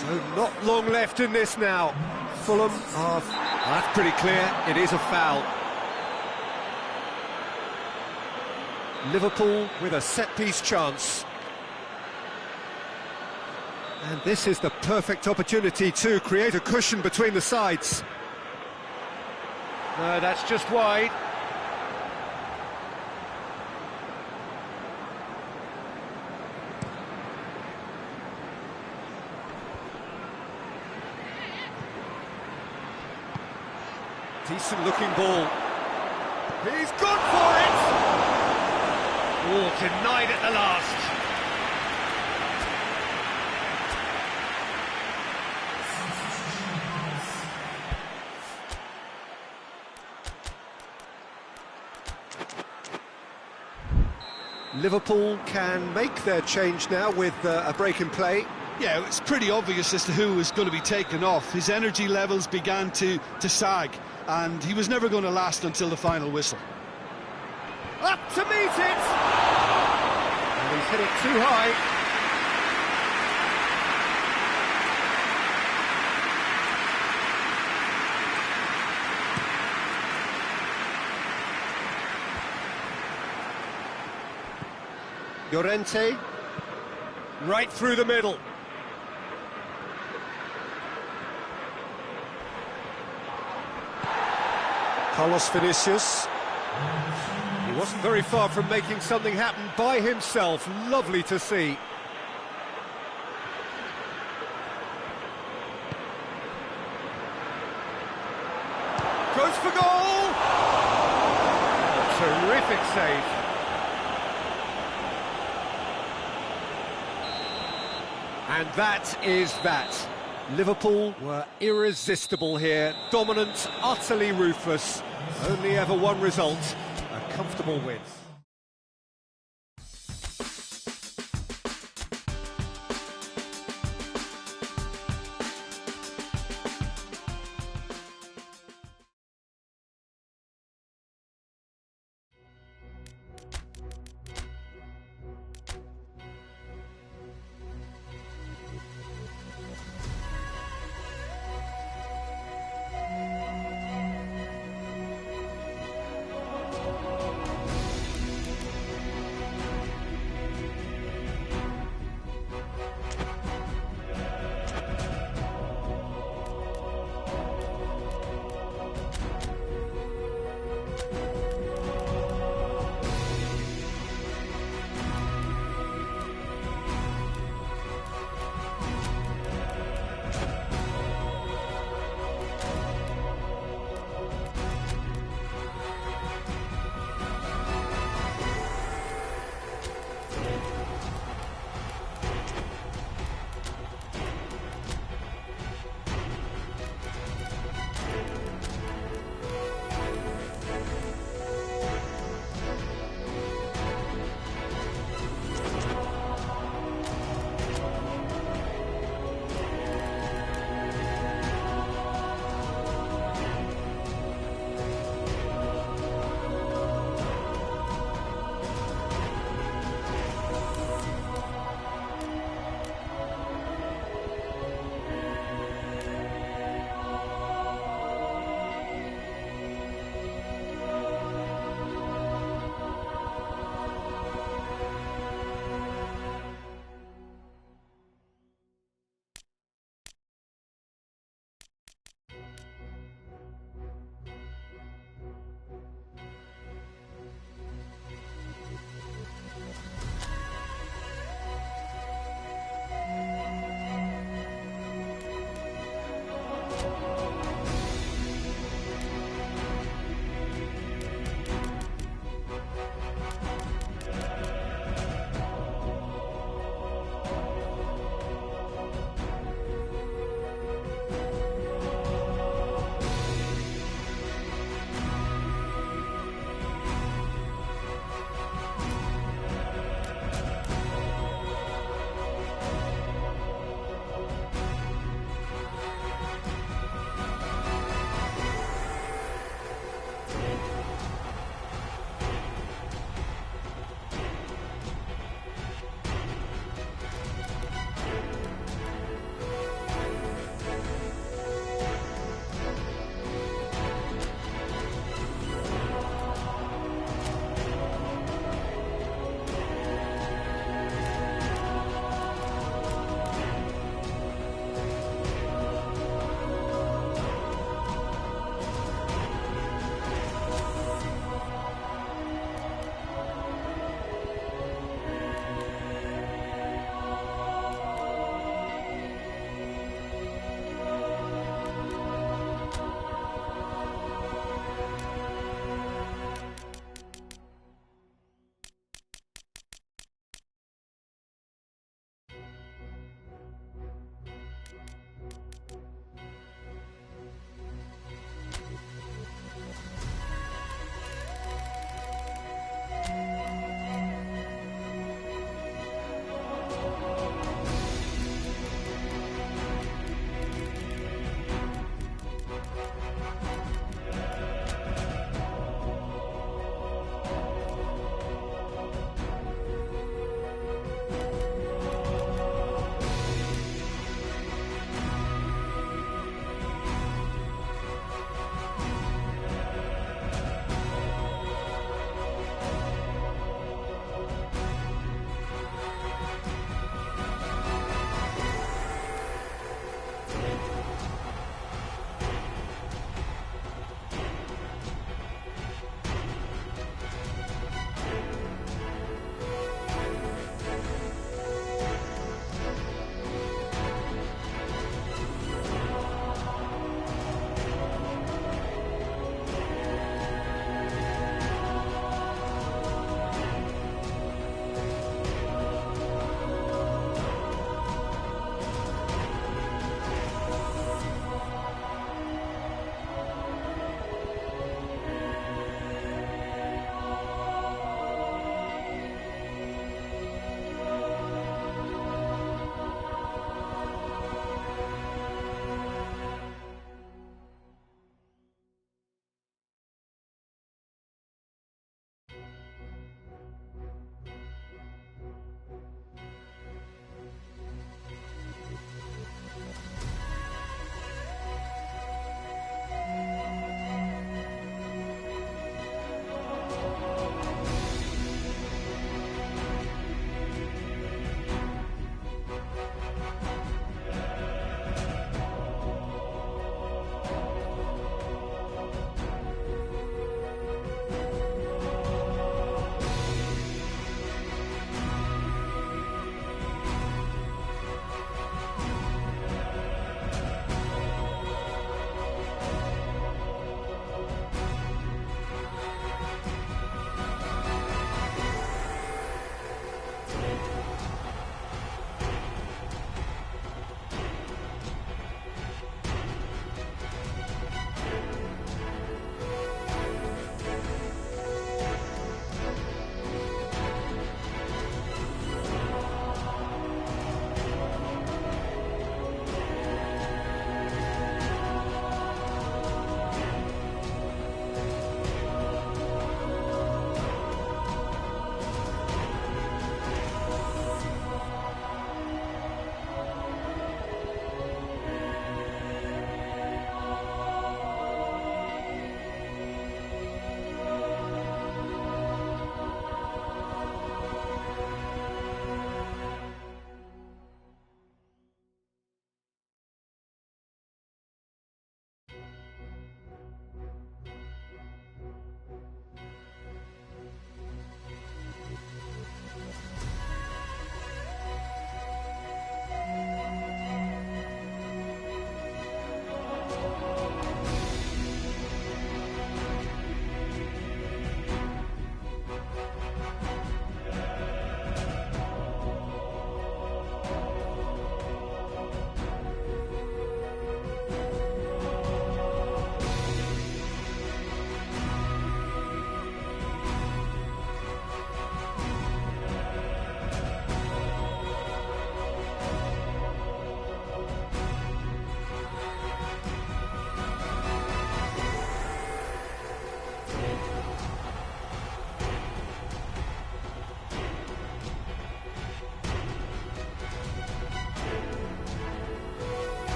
So not long left in this now. Fulham are... That's pretty clear, it is a foul. Liverpool with a set-piece chance. And this is the perfect opportunity to create a cushion between the sides. No, that's just wide. Decent looking ball. He's gone for it! Oh, denied at the last. Liverpool can make their change now with a break in play. Yeah, it's pretty obvious as to who was going to be taken off. His energy levels began to sag, and he was never going to last until the final whistle. Up to meet it! And he's hit it too high. Llorente, right through the middle. Carlos Vinicius. He wasn't very far from making something happen by himself. Lovely to see. Goes for goal! Terrific save. And that is that. Liverpool were irresistible here, dominant, utterly ruthless. Only ever one result, a comfortable win.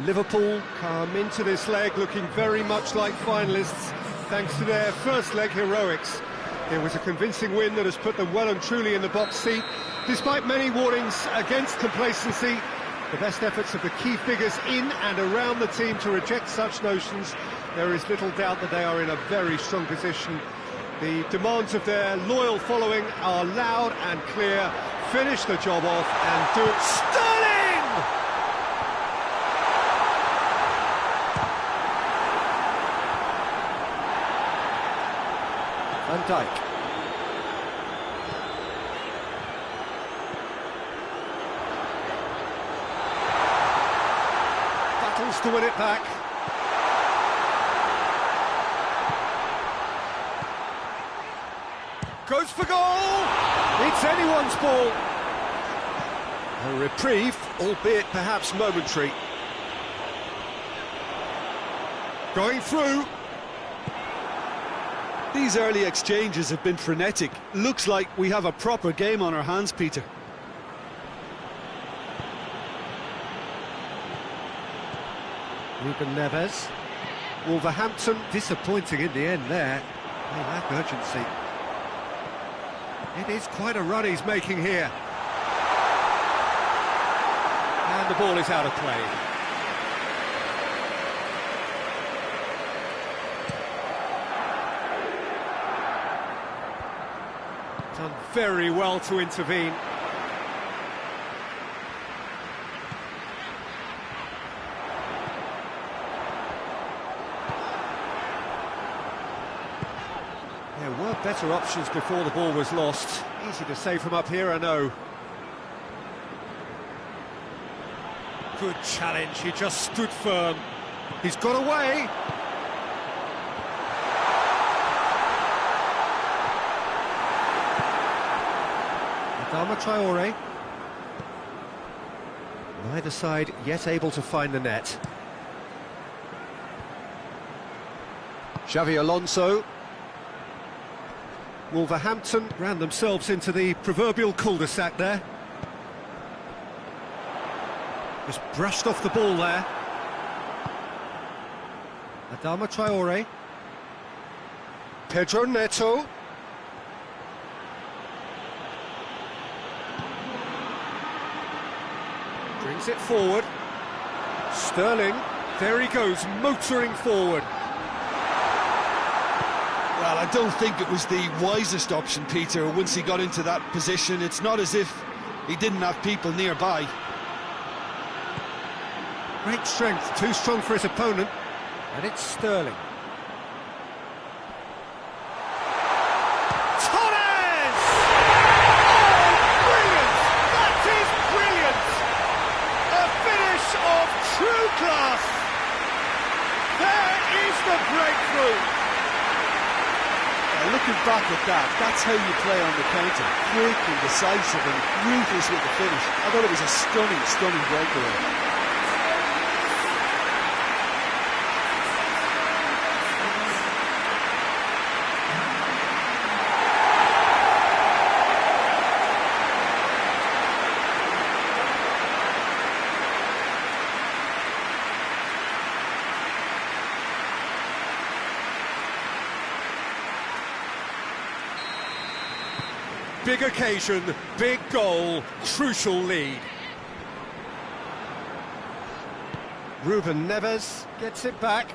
Liverpool come into this leg looking very much like finalists, thanks to their first leg heroics. It was a convincing win that has put them well and truly in the box seat. Despite many warnings against complacency, the best efforts of the key figures in and around the team to reject such notions, there is little doubt that they are in a very strong position. The demands of their loyal following are loud and clear. Finish the job off and do it. Sterling! Van Dijk. Battles to win it back. Goes for goal! It's anyone's ball. A reprieve, albeit perhaps momentary. Going through. These early exchanges have been frenetic. Looks like we have a proper game on our hands, Peter. Ruben Neves. Wolverhampton disappointing in the end there. They lack urgency. It is quite a run he's making here. And the ball is out of play. Done very well to intervene. There were better options before the ball was lost. Easy to say from up here, I know. Good challenge, he just stood firm. He's got away. Adama Traore. Neither side yet able to find the net. Xavi Alonso. Wolverhampton ran themselves into the proverbial cul-de-sac there. Just brushed off the ball there. Adama Traore. Pedro Neto. Brings it forward. Sterling. There he goes, motoring forward. Well, I don't think it was the wisest option, Peter, once he got into that position. It's not as if he didn't have people nearby. Great strength, too strong for his opponent. And it's Sterling. Torres! Oh, brilliant! That is brilliant! A finish of true class! There is the breakthrough! Looking back at that, that's how you play on the counter. Quick and decisive and ruthless with the finish. I thought it was a stunning, stunning breakaway. Big occasion, big goal, crucial lead. Ruben Neves gets it back.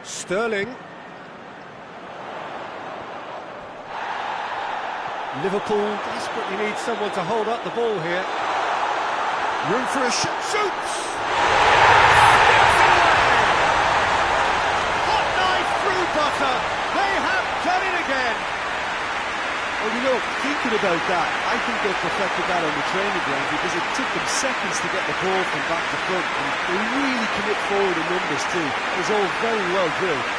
Sterling. Liverpool desperately needs someone to hold up the ball here. Room for a shot. Shoots! Butter. They have done it again. Well, you know, thinking about that, I think they perfected that on the training ground because it took them seconds to get the ball from back to front, and they really commit forward in numbers too. It was all very well drilled.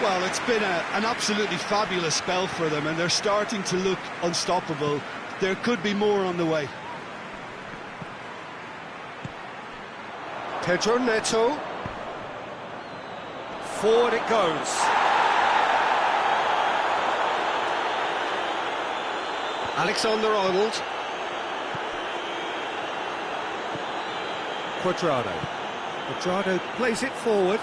Well, it's been an absolutely fabulous spell for them, and they're starting to look unstoppable. There could be more on the way. Pedro Neto. Forward it goes. Alexander-Arnold. Cuadrado. Cuadrado plays it forward.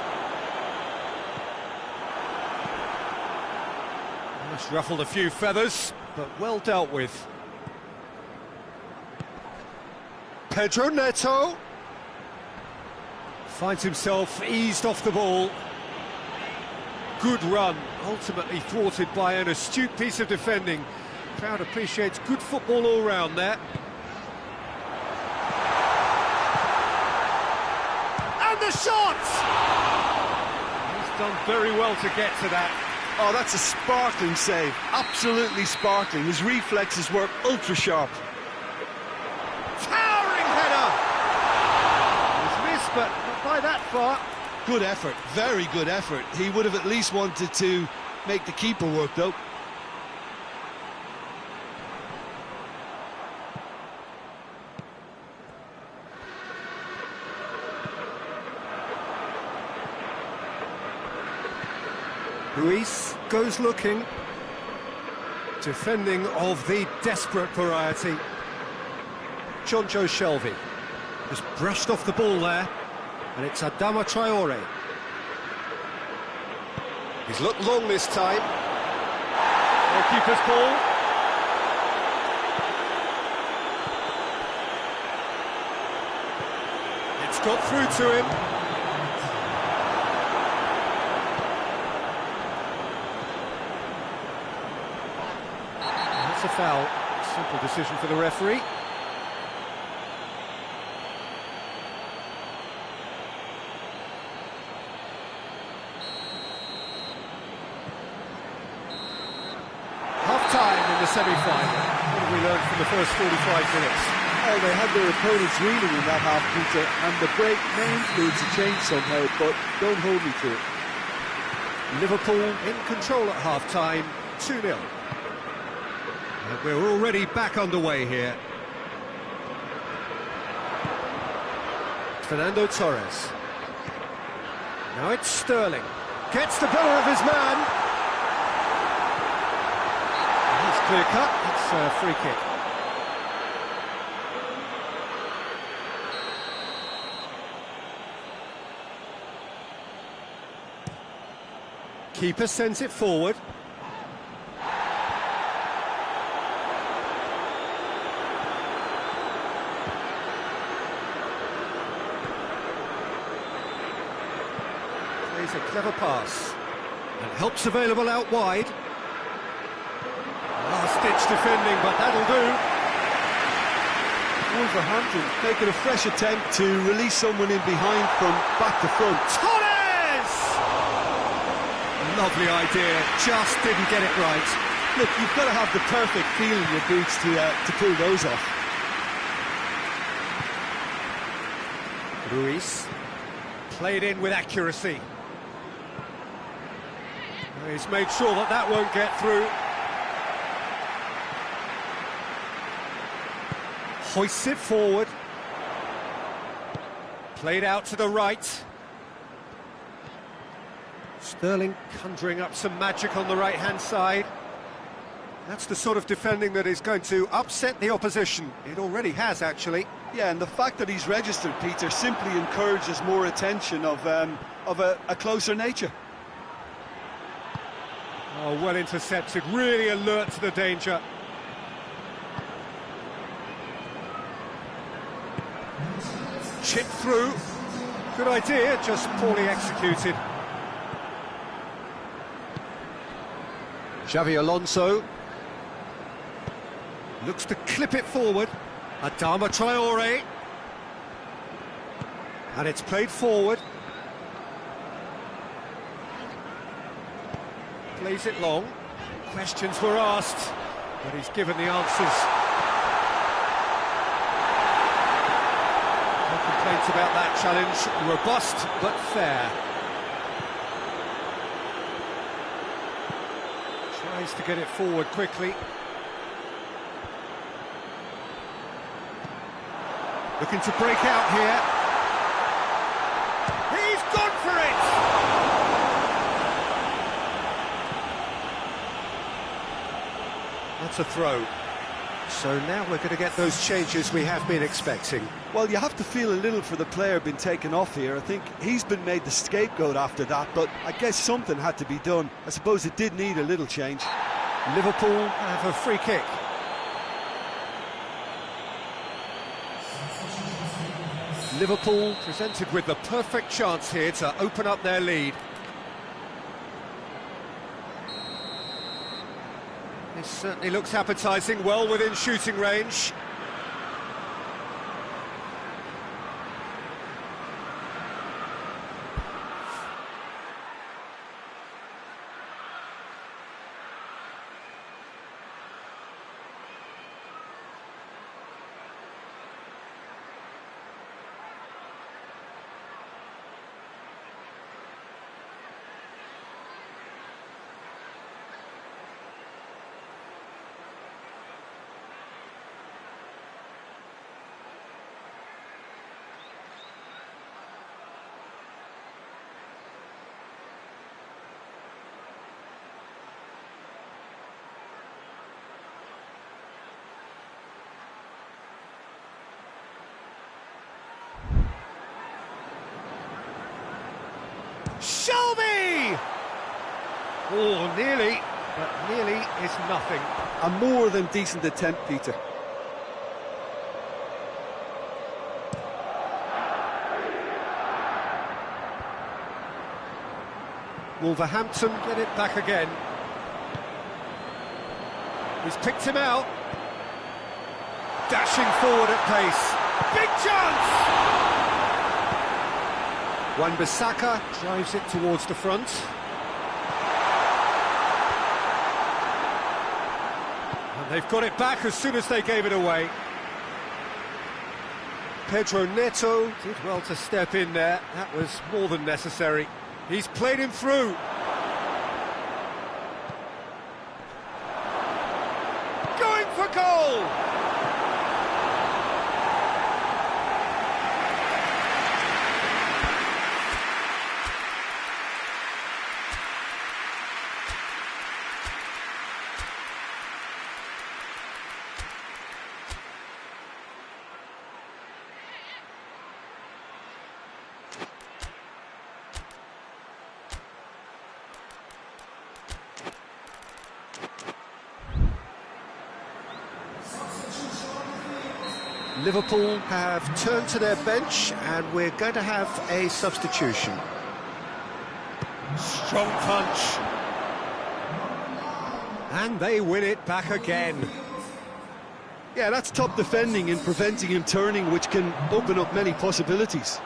Almost ruffled a few feathers, but well dealt with. Pedro Neto. Finds himself eased off the ball. Good run, ultimately thwarted by an astute piece of defending. Crowd appreciates good football all round there. And the shot! He's done very well to get to that. Oh, that's a sparkling save. Absolutely sparkling. His reflexes work ultra sharp. Towering header! He's missed, but not by that far. Good effort, very good effort. He would have at least wanted to make the keeper work, though. Ruiz goes looking. Defending of the desperate variety. Chongions Shelby just brushed off the ball there, and it's Adama Traore. He's looked long this time. Goalkeeper's ball. It's got through to him. That's a foul. Simple decision for the referee. Half-time in the semi-final. What have we learned from the first 45 minutes? Oh, they had their opponents reeling in that half, Peter, and the break may influence a change somehow, but don't hold me to it. Liverpool in control at half-time, 2-0. And we're already back underway here. Fernando Torres. Now it's Sterling. Gets the better of his man. It's clear cut, it's a free kick. Keeper sends it forward. Plays a clever pass. And help's available out wide. Last-ditch defending, but that'll do. Wolverhampton making a fresh attempt to release someone in behind from back to front. Torres! Lovely idea, just didn't get it right. Look, you've got to have the perfect feel in your boots to pull those off. Ruiz played in with accuracy. He's made sure that that won't get through. Hoists it forward. Played out to the right. Sterling conjuring up some magic on the right-hand side. That's the sort of defending that is going to upset the opposition. It already has, actually. Yeah, and the fact that he's registered, Peter, simply encourages more attention of a closer nature. Oh, well intercepted, really alert to the danger. Chip through. Good idea, just poorly executed. Xavi Alonso looks to clip it forward. Adama Traore. And it's played forward. Plays it long. Questions were asked, but he's given the answers. No complaints about that challenge. Robust, but fair. Has to get it forward quickly. Looking to break out here. He's gone for it! That's a throw. So now we're going to get those changes we have been expecting. Well, you have to feel a little for the player being taken off here. I think he's been made the scapegoat after that, but I guess something had to be done. I suppose it did need a little change. Liverpool have a free kick. Liverpool presented with the perfect chance here to open up their lead. This certainly looks appetising, well within shooting range. Shelby! Oh, nearly, but nearly is nothing. A more than decent attempt, Peter. Wolverhampton get it back again. He's picked him out. Dashing forward at pace. Big chance! Wan-Bissaka drives it towards the front. And they've got it back as soon as they gave it away. Pedro Neto did well to step in there. That was more than necessary. He's played him through. Going for goal! Liverpool have turned to their bench and we're going to have a substitution. Strong punch. And they win it back again. Yeah, that's top defending and preventing him turning, which can open up many possibilities.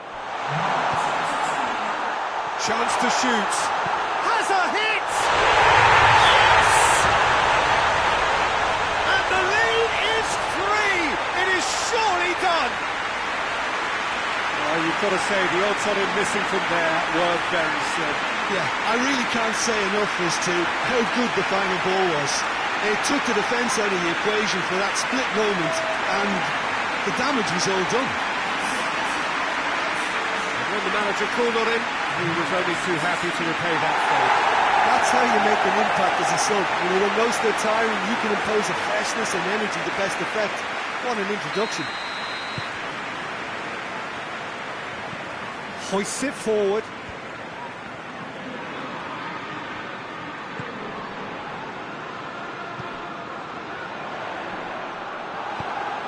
Chance to shoot. Has a hit! Surely done! Well, you've got to say the odds on him missing from there were very slim. Yeah, I really can't say enough as to how good the final ball was. It took the defence out of the equation for that split moment, and the damage was all done. And when the manager called on him, he was only too happy to repay that favour. That's how you make an impact as a sub. You know, when most are tiring, you can impose a freshness and energy to best effect. What an introduction. Hoists it forward.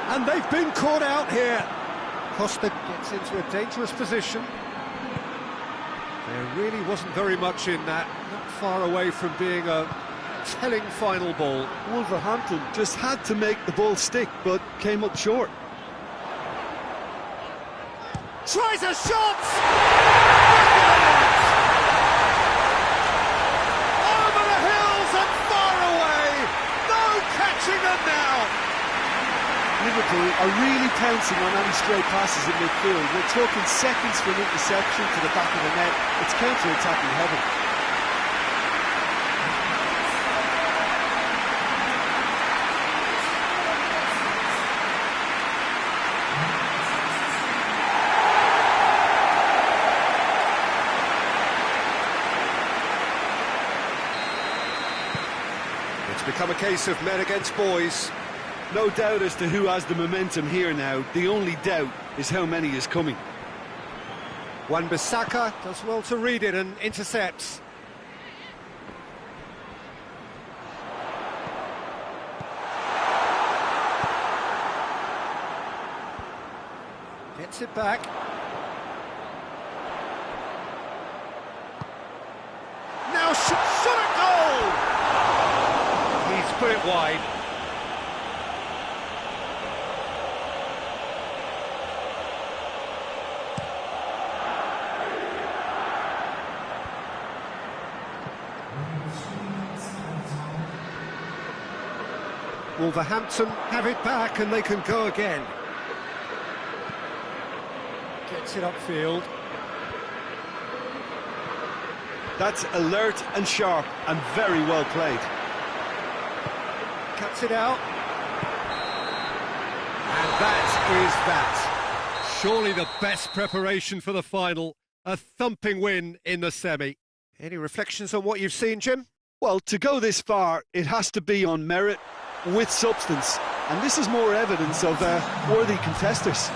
And they've been caught out here. Costa gets into a dangerous position. There really wasn't very much in that. Not far away from being a telling final ball. Wolverhampton just had to make the ball stick, but came up short. Tries a shot! Over the hills and far away! No catching them now! Liverpool are really pouncing on any stray passes in midfield. We're talking seconds from interception to the back of the net. It's counter-attacking heaven. become a case of men against boys. No doubt as to who has the momentum here now. The only doubt is how many is coming. Wan-Bissaka does well to read it and intercepts. Gets it back. Now shot at goal! He's put it wide. Wolverhampton have it back and they can go again. Gets it upfield. That's alert and sharp and very well played. Cuts it out. And that is that. Surely the best preparation for the final. A thumping win in the semi. Any reflections on what you've seen, Jim? Well, to go this far, it has to be on merit with substance. And this is more evidence of worthy contesters.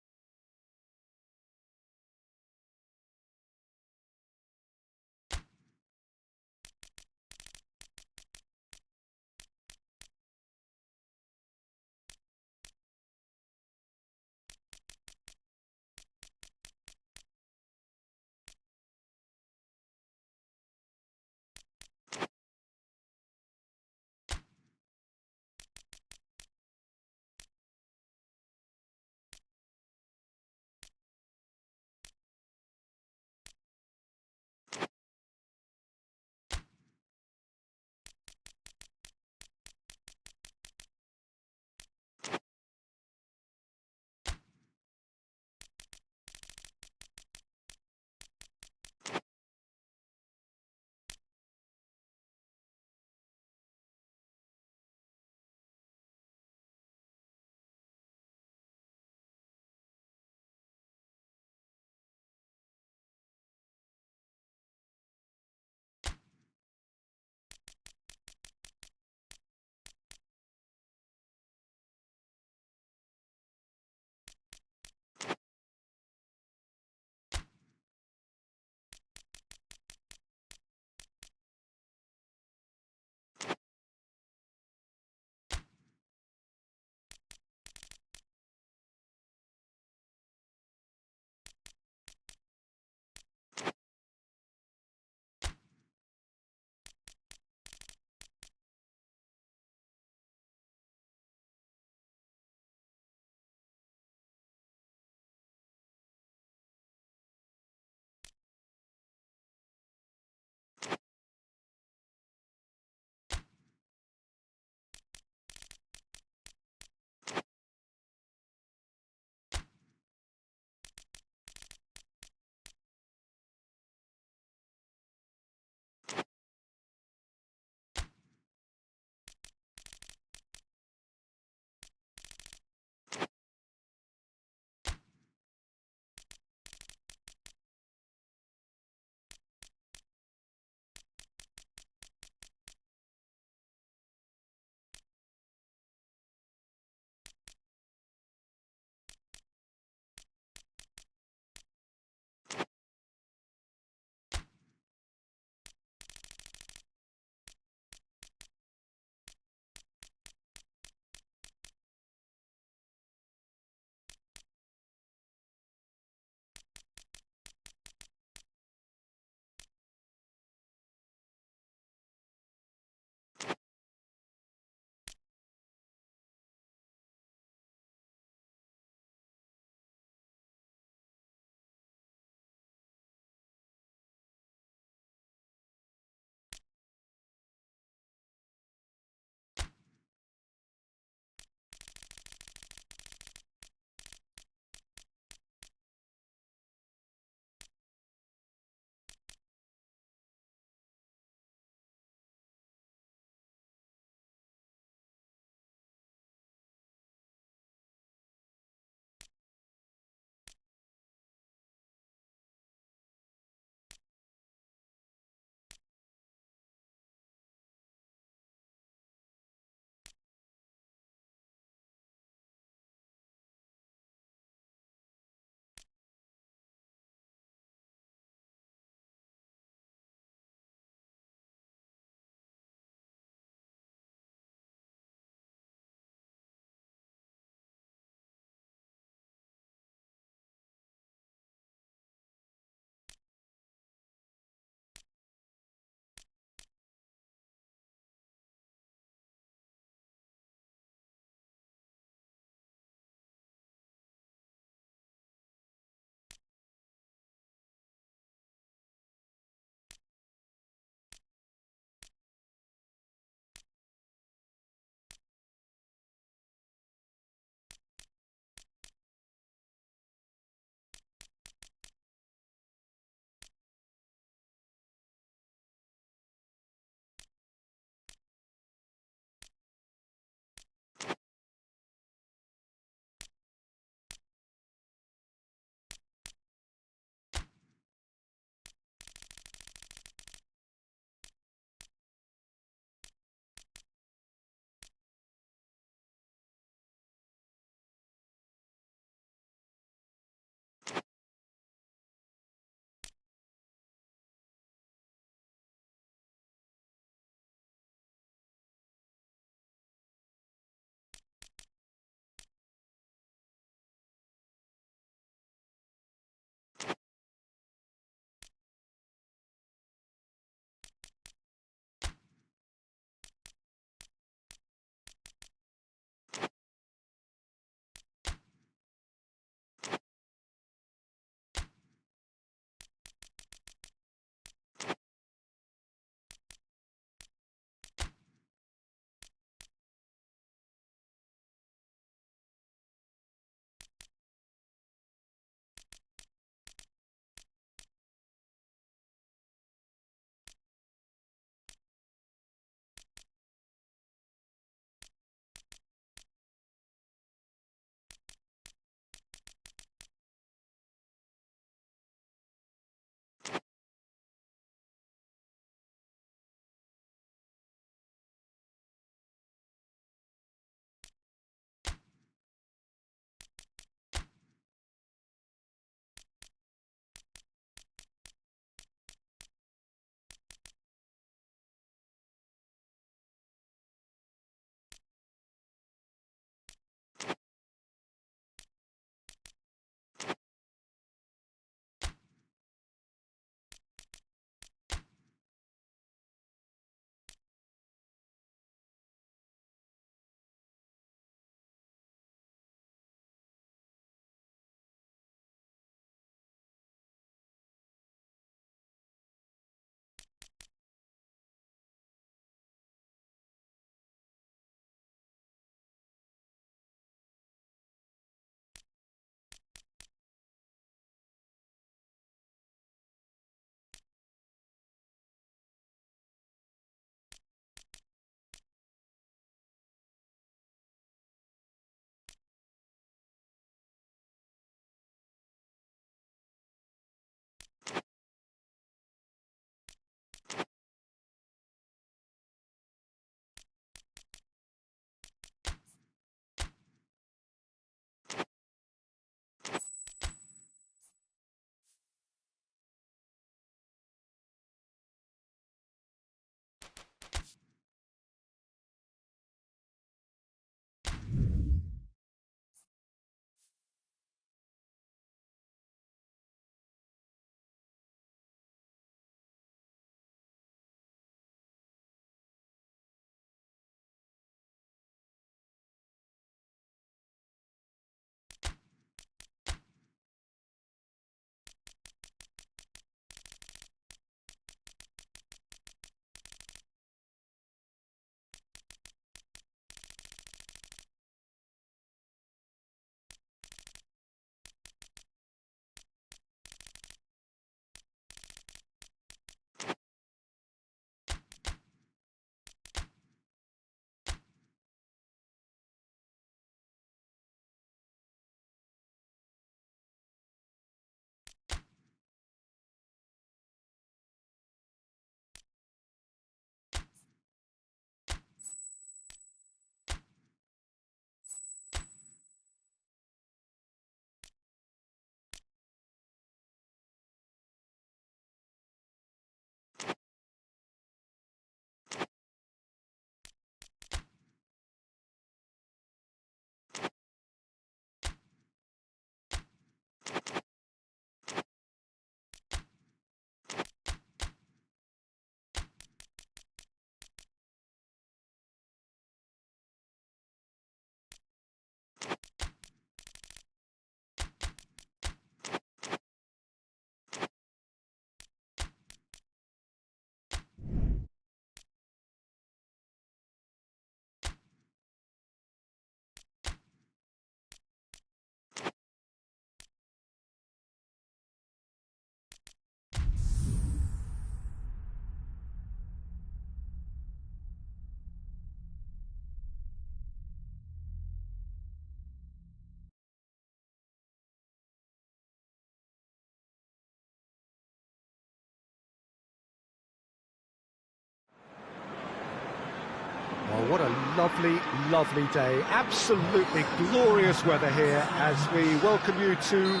Well, what a lovely, lovely day. Absolutely glorious weather here as we welcome you to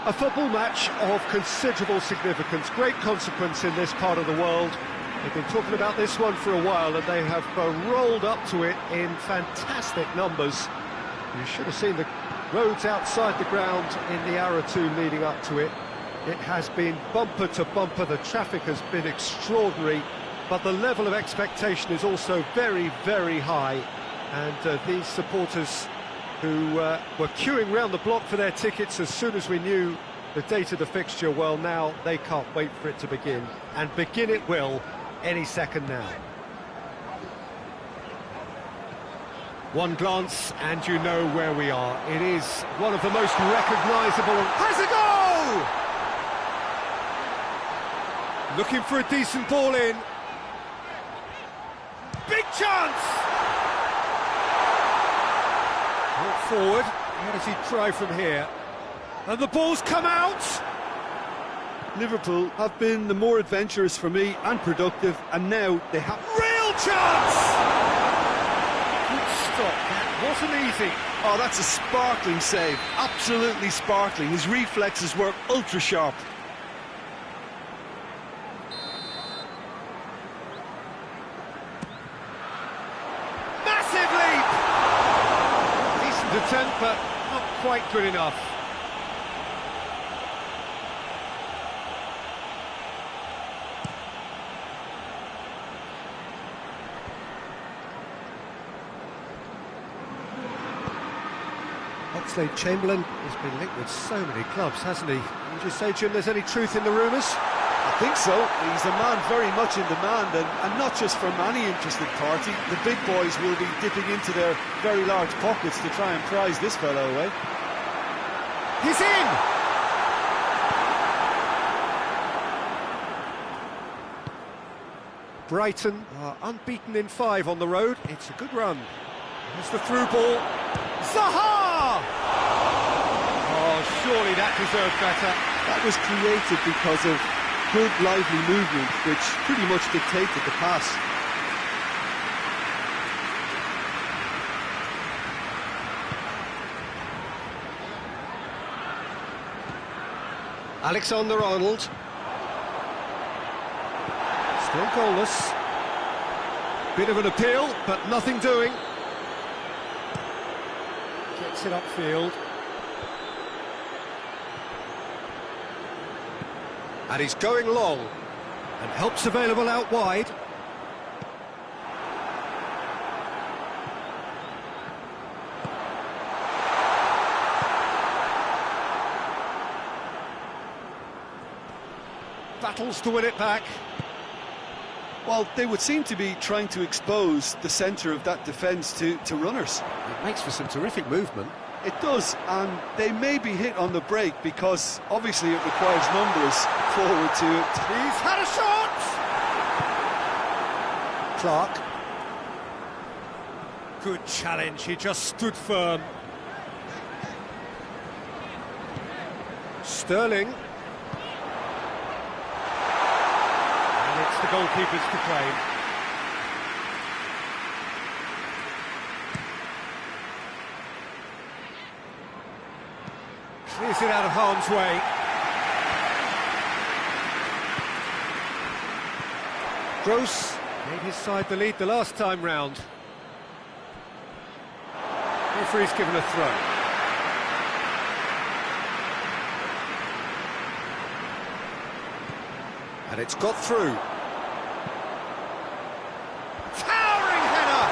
a football match of considerable significance, great consequence in this part of the world. They've been talking about this one for a while and they have rolled up to it in fantastic numbers. You should have seen the roads outside the ground in the hour or two leading up to it. It has been bumper to bumper, the traffic has been extraordinary, but the level of expectation is also very, very high. And these supporters who were queuing round the block for their tickets as soon as we knew the date of the fixture, well, now they can't wait for it to begin. And begin it will any second now. One glance and you know where we are. It is one of the most recognisable. Has a goal! Looking for a decent ball in. Big chance! Brought forward. How does he try from here? And the ball's come out! Liverpool have been the more adventurous for me and productive, and now they have... Real chance! Good stop, that wasn't easy. Oh, that's a sparkling save, absolutely sparkling. His reflexes were ultra sharp. Massive leap! Decent attempt, but not quite good enough. Oxlade-Chamberlain has been linked with so many clubs, hasn't he? Would you say, Jim, there's any truth in the rumours? I think so. He's a man very much in demand, and not just from any interested party. The big boys will be dipping into their very large pockets to try and prize this fellow away. He's in! Brighton are unbeaten in 5 on the road. It's a good run. Here's the through ball. Zaha! Oh, surely that deserved better. That was created because of good, lively movement, which pretty much dictated the pass. Alexander-Arnold. Still goalless. Bit of an appeal, but nothing doing. Gets it upfield. And he's going long. And help's available out wide. Battles to win it back. Well, they would seem to be trying to expose the centre of that defence to runners. It makes for some terrific movement. It does, and they may be hit on the break because obviously it requires numbers forward to it. He's had a shot! Clark. Good challenge, he just stood firm. Sterling. And it's the goalkeepers to claim. Clears it out of harm's way. Gross gave his side the lead the last time round. Referee's given a throw. And it's got through. Towering header!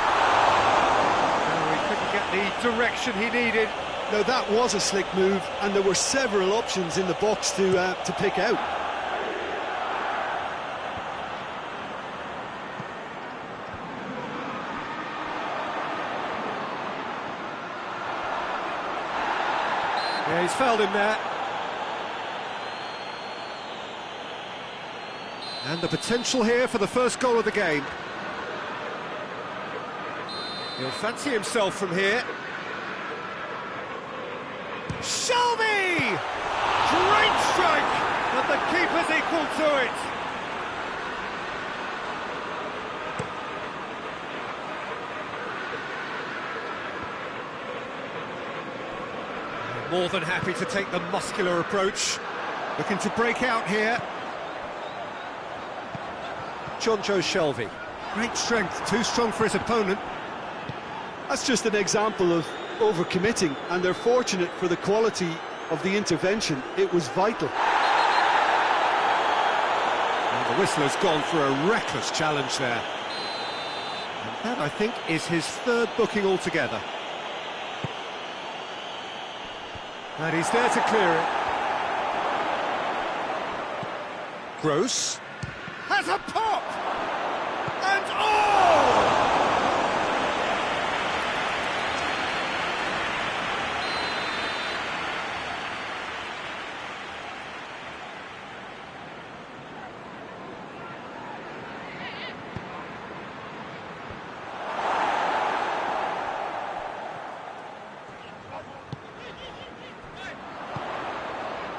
Oh, he couldn't get the direction he needed. Now that was a slick move, and there were several options in the box to pick out. Yeah, he's fouled him there. And the potential here for the first goal of the game. He'll fancy himself from here. Shelby! Great strike! But the keeper's equal to it. More than happy to take the muscular approach. Looking to break out here. Chongions. Great strength, too strong for his opponent. That's just an example of overcommitting, and they're fortunate for the quality of the intervention. It was vital. And the whistle has gone for a reckless challenge there. And that, I think, is his third booking altogether. And he's there to clear it. Gross has a pop! And oh!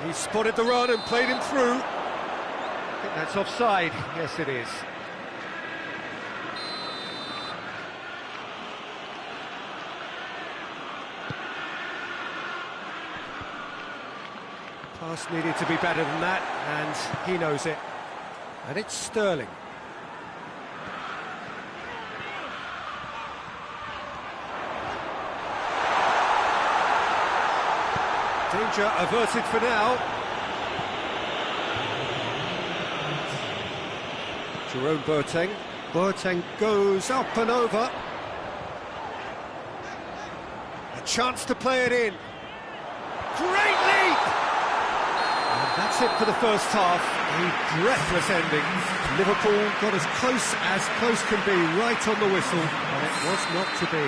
He spotted the run and played him through. I think that's offside. Yes, it is. Pass needed to be better than that, and he knows it. And it's Sterling. Danger averted for now. Jerome Boateng. Boateng goes up and over. A chance to play it in. Great leap! And that's it for the first half. A breathless ending. Liverpool got as close can be, right on the whistle, and it was not to be.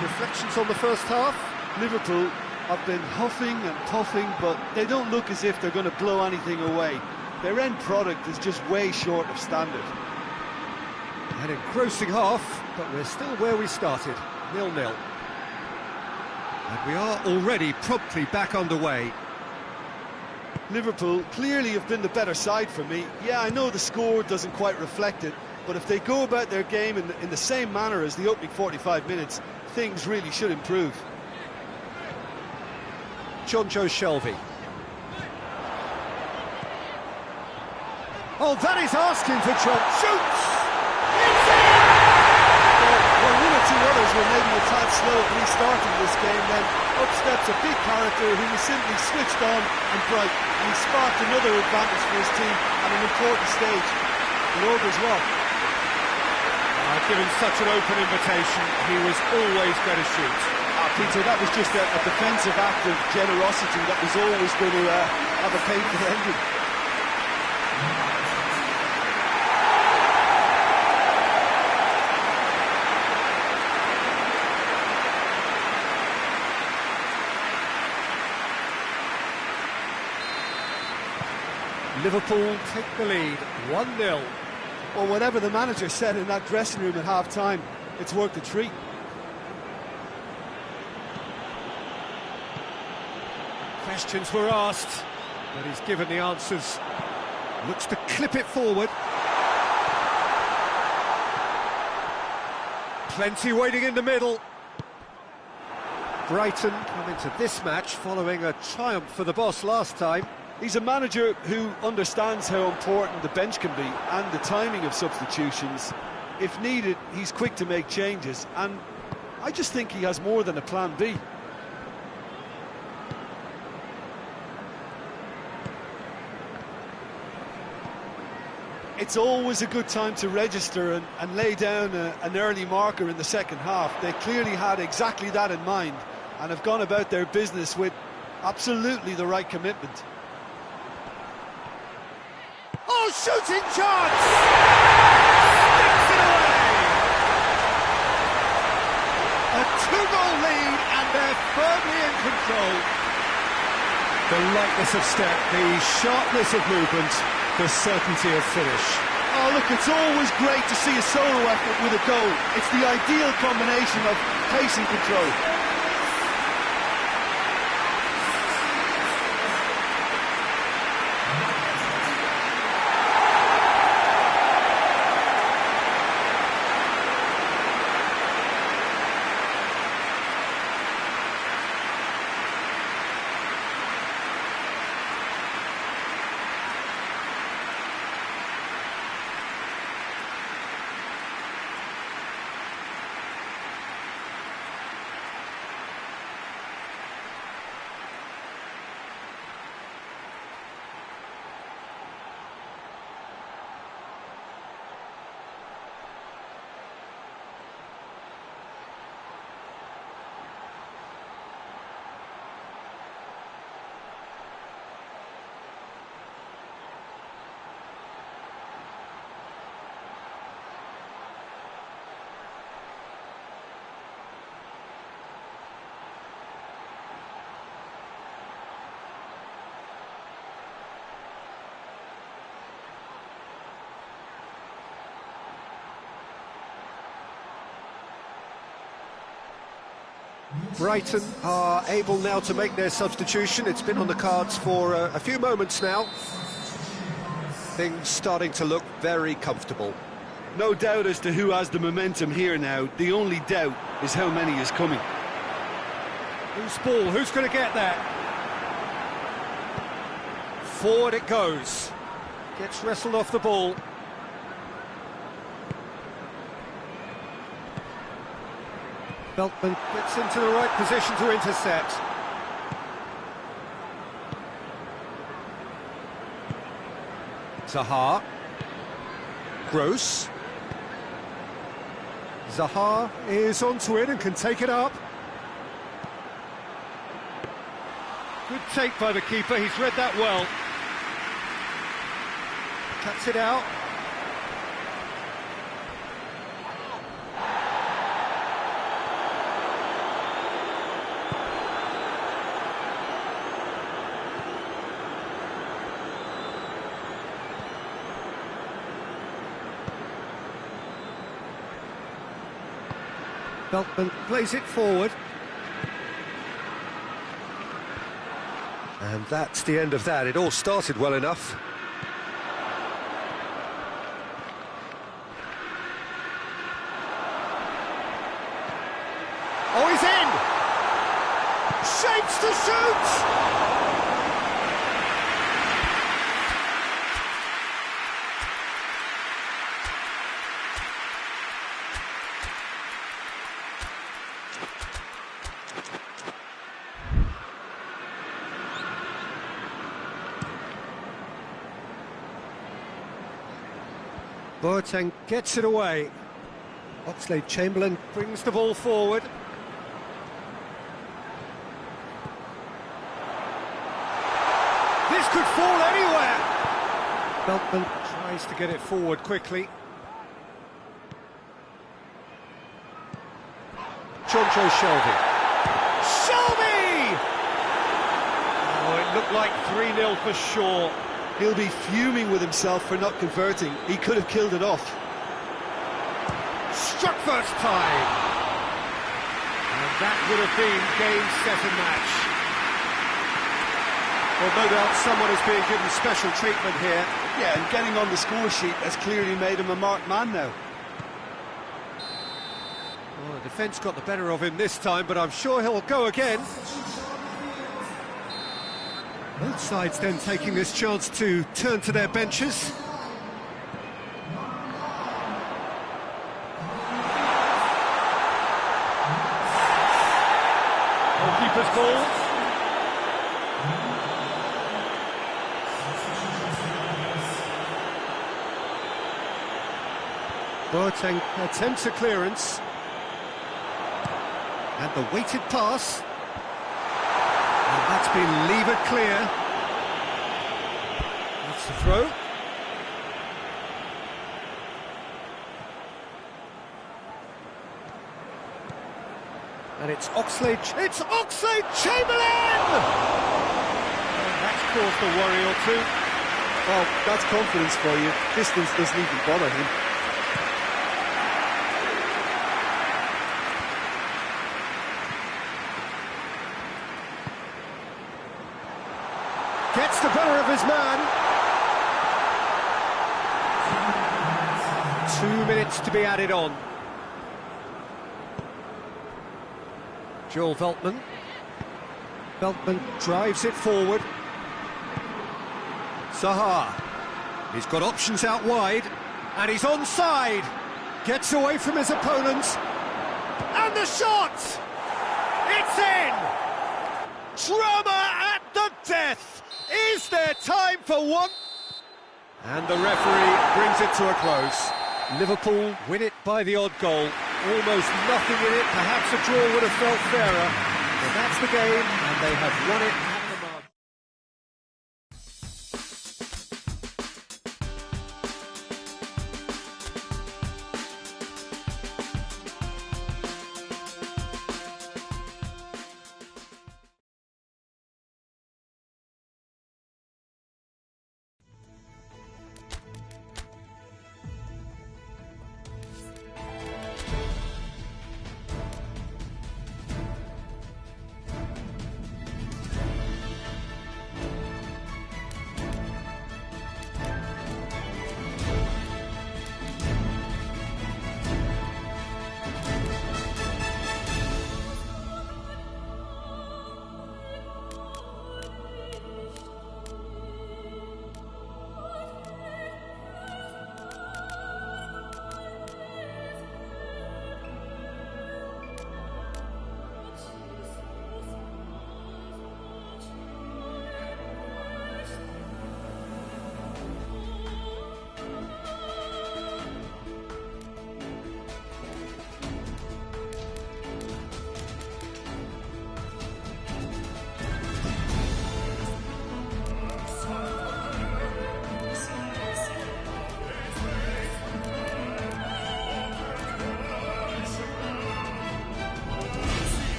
Reflections on the first half? Liverpool have been huffing and puffing, but they don't look as if they're going to blow anything away. Their end product is just way short of standard. An engrossing half, but we're still where we started, 0-0. And we are already promptly back underway. Liverpool clearly have been the better side for me. Yeah, I know the score doesn't quite reflect it, but if they go about their game in the same manner as the opening 45 minutes, things really should improve. Chongions. Oh, that is asking for Chon. Shoots! Well, one or two others were maybe a tad slow at restarting this game, then up steps a big character who was simply switched on and bright, and he sparked another advantage for his team at an important stage. It augurs well. Given such an open invitation, he was always going to shoot. Peter, that was just a defensive act of generosity that was always going to have a painful ending. Liverpool take the lead, 1-0. Well, whatever the manager said in that dressing room at half-time, it's worked a treat. Questions were asked, but he's given the answers. Looks to clip it forward. Plenty waiting in the middle. Brighton come into this match following a triumph for the boss last time. He's a manager who understands how important the bench can be and the timing of substitutions. If needed, he's quick to make changes, and I just think he has more than a plan B. It's always a good time to register and lay down an early marker in the second half. They clearly had exactly that in mind and have gone about their business with absolutely the right commitment. Oh, shooting chance! Sticks it away! A 2-goal lead, and they're firmly in control. The lightness of step, the sharpness of movement, the certainty of finish. Oh, look, it's always great to see a solo effort with a goal. It's the ideal combination of pace and control. Brighton are able now to make their substitution. It's been on the cards for a few moments now. Things starting to look very comfortable. No doubt as to who has the momentum here now. The only doubt is how many is coming. Who's ball? Who's going to get that? Forward it goes. Gets wrestled off the ball. Veltman gets into the right position to intercept. Zaha. Gross. Zaha is onto it and can take it up. Good take by the keeper, he's read that well. Cuts it out. Veltman plays it forward. And that's the end of that. It all started well enough. Oh, he's in! Shapes to shoot! Boateng gets it away. Oxlade-Chamberlain brings the ball forward. This could fall anywhere. Veltman tries to get it forward quickly. Jonjo Shelvey. Shelvey! Oh, it looked like 3-0 for sure. He'll be fuming with himself for not converting. He could have killed it off. Struck first time. And that would have been game, set and match. Well, no doubt someone is being given special treatment here. Yeah, and getting on the score sheet has clearly made him a marked man now. Well, the defence got the better of him this time, but I'm sure he'll go again. Both sides then taking this chance to turn to their benches. Goalkeeper's ball. Boateng attempts a clearance. And the weighted pass. And that's been levered clear. That's the throw. And it's Oxlade-Chamberlain! That's caused a worry or two. Well, that's confidence for you. Distance doesn't even bother him. Gets the better of his man. 2 minutes to be added on. Joel Veltman. Veltman drives it forward. Zaha. He's got options out wide. And he's onside. Gets away from his opponents. And the shot! It's in! Drama at the death! Is there time for one? And the referee brings it to a close. Liverpool win it by the odd goal. Almost nothing in it. Perhaps a draw would have felt fairer. But that's the game, and they have won it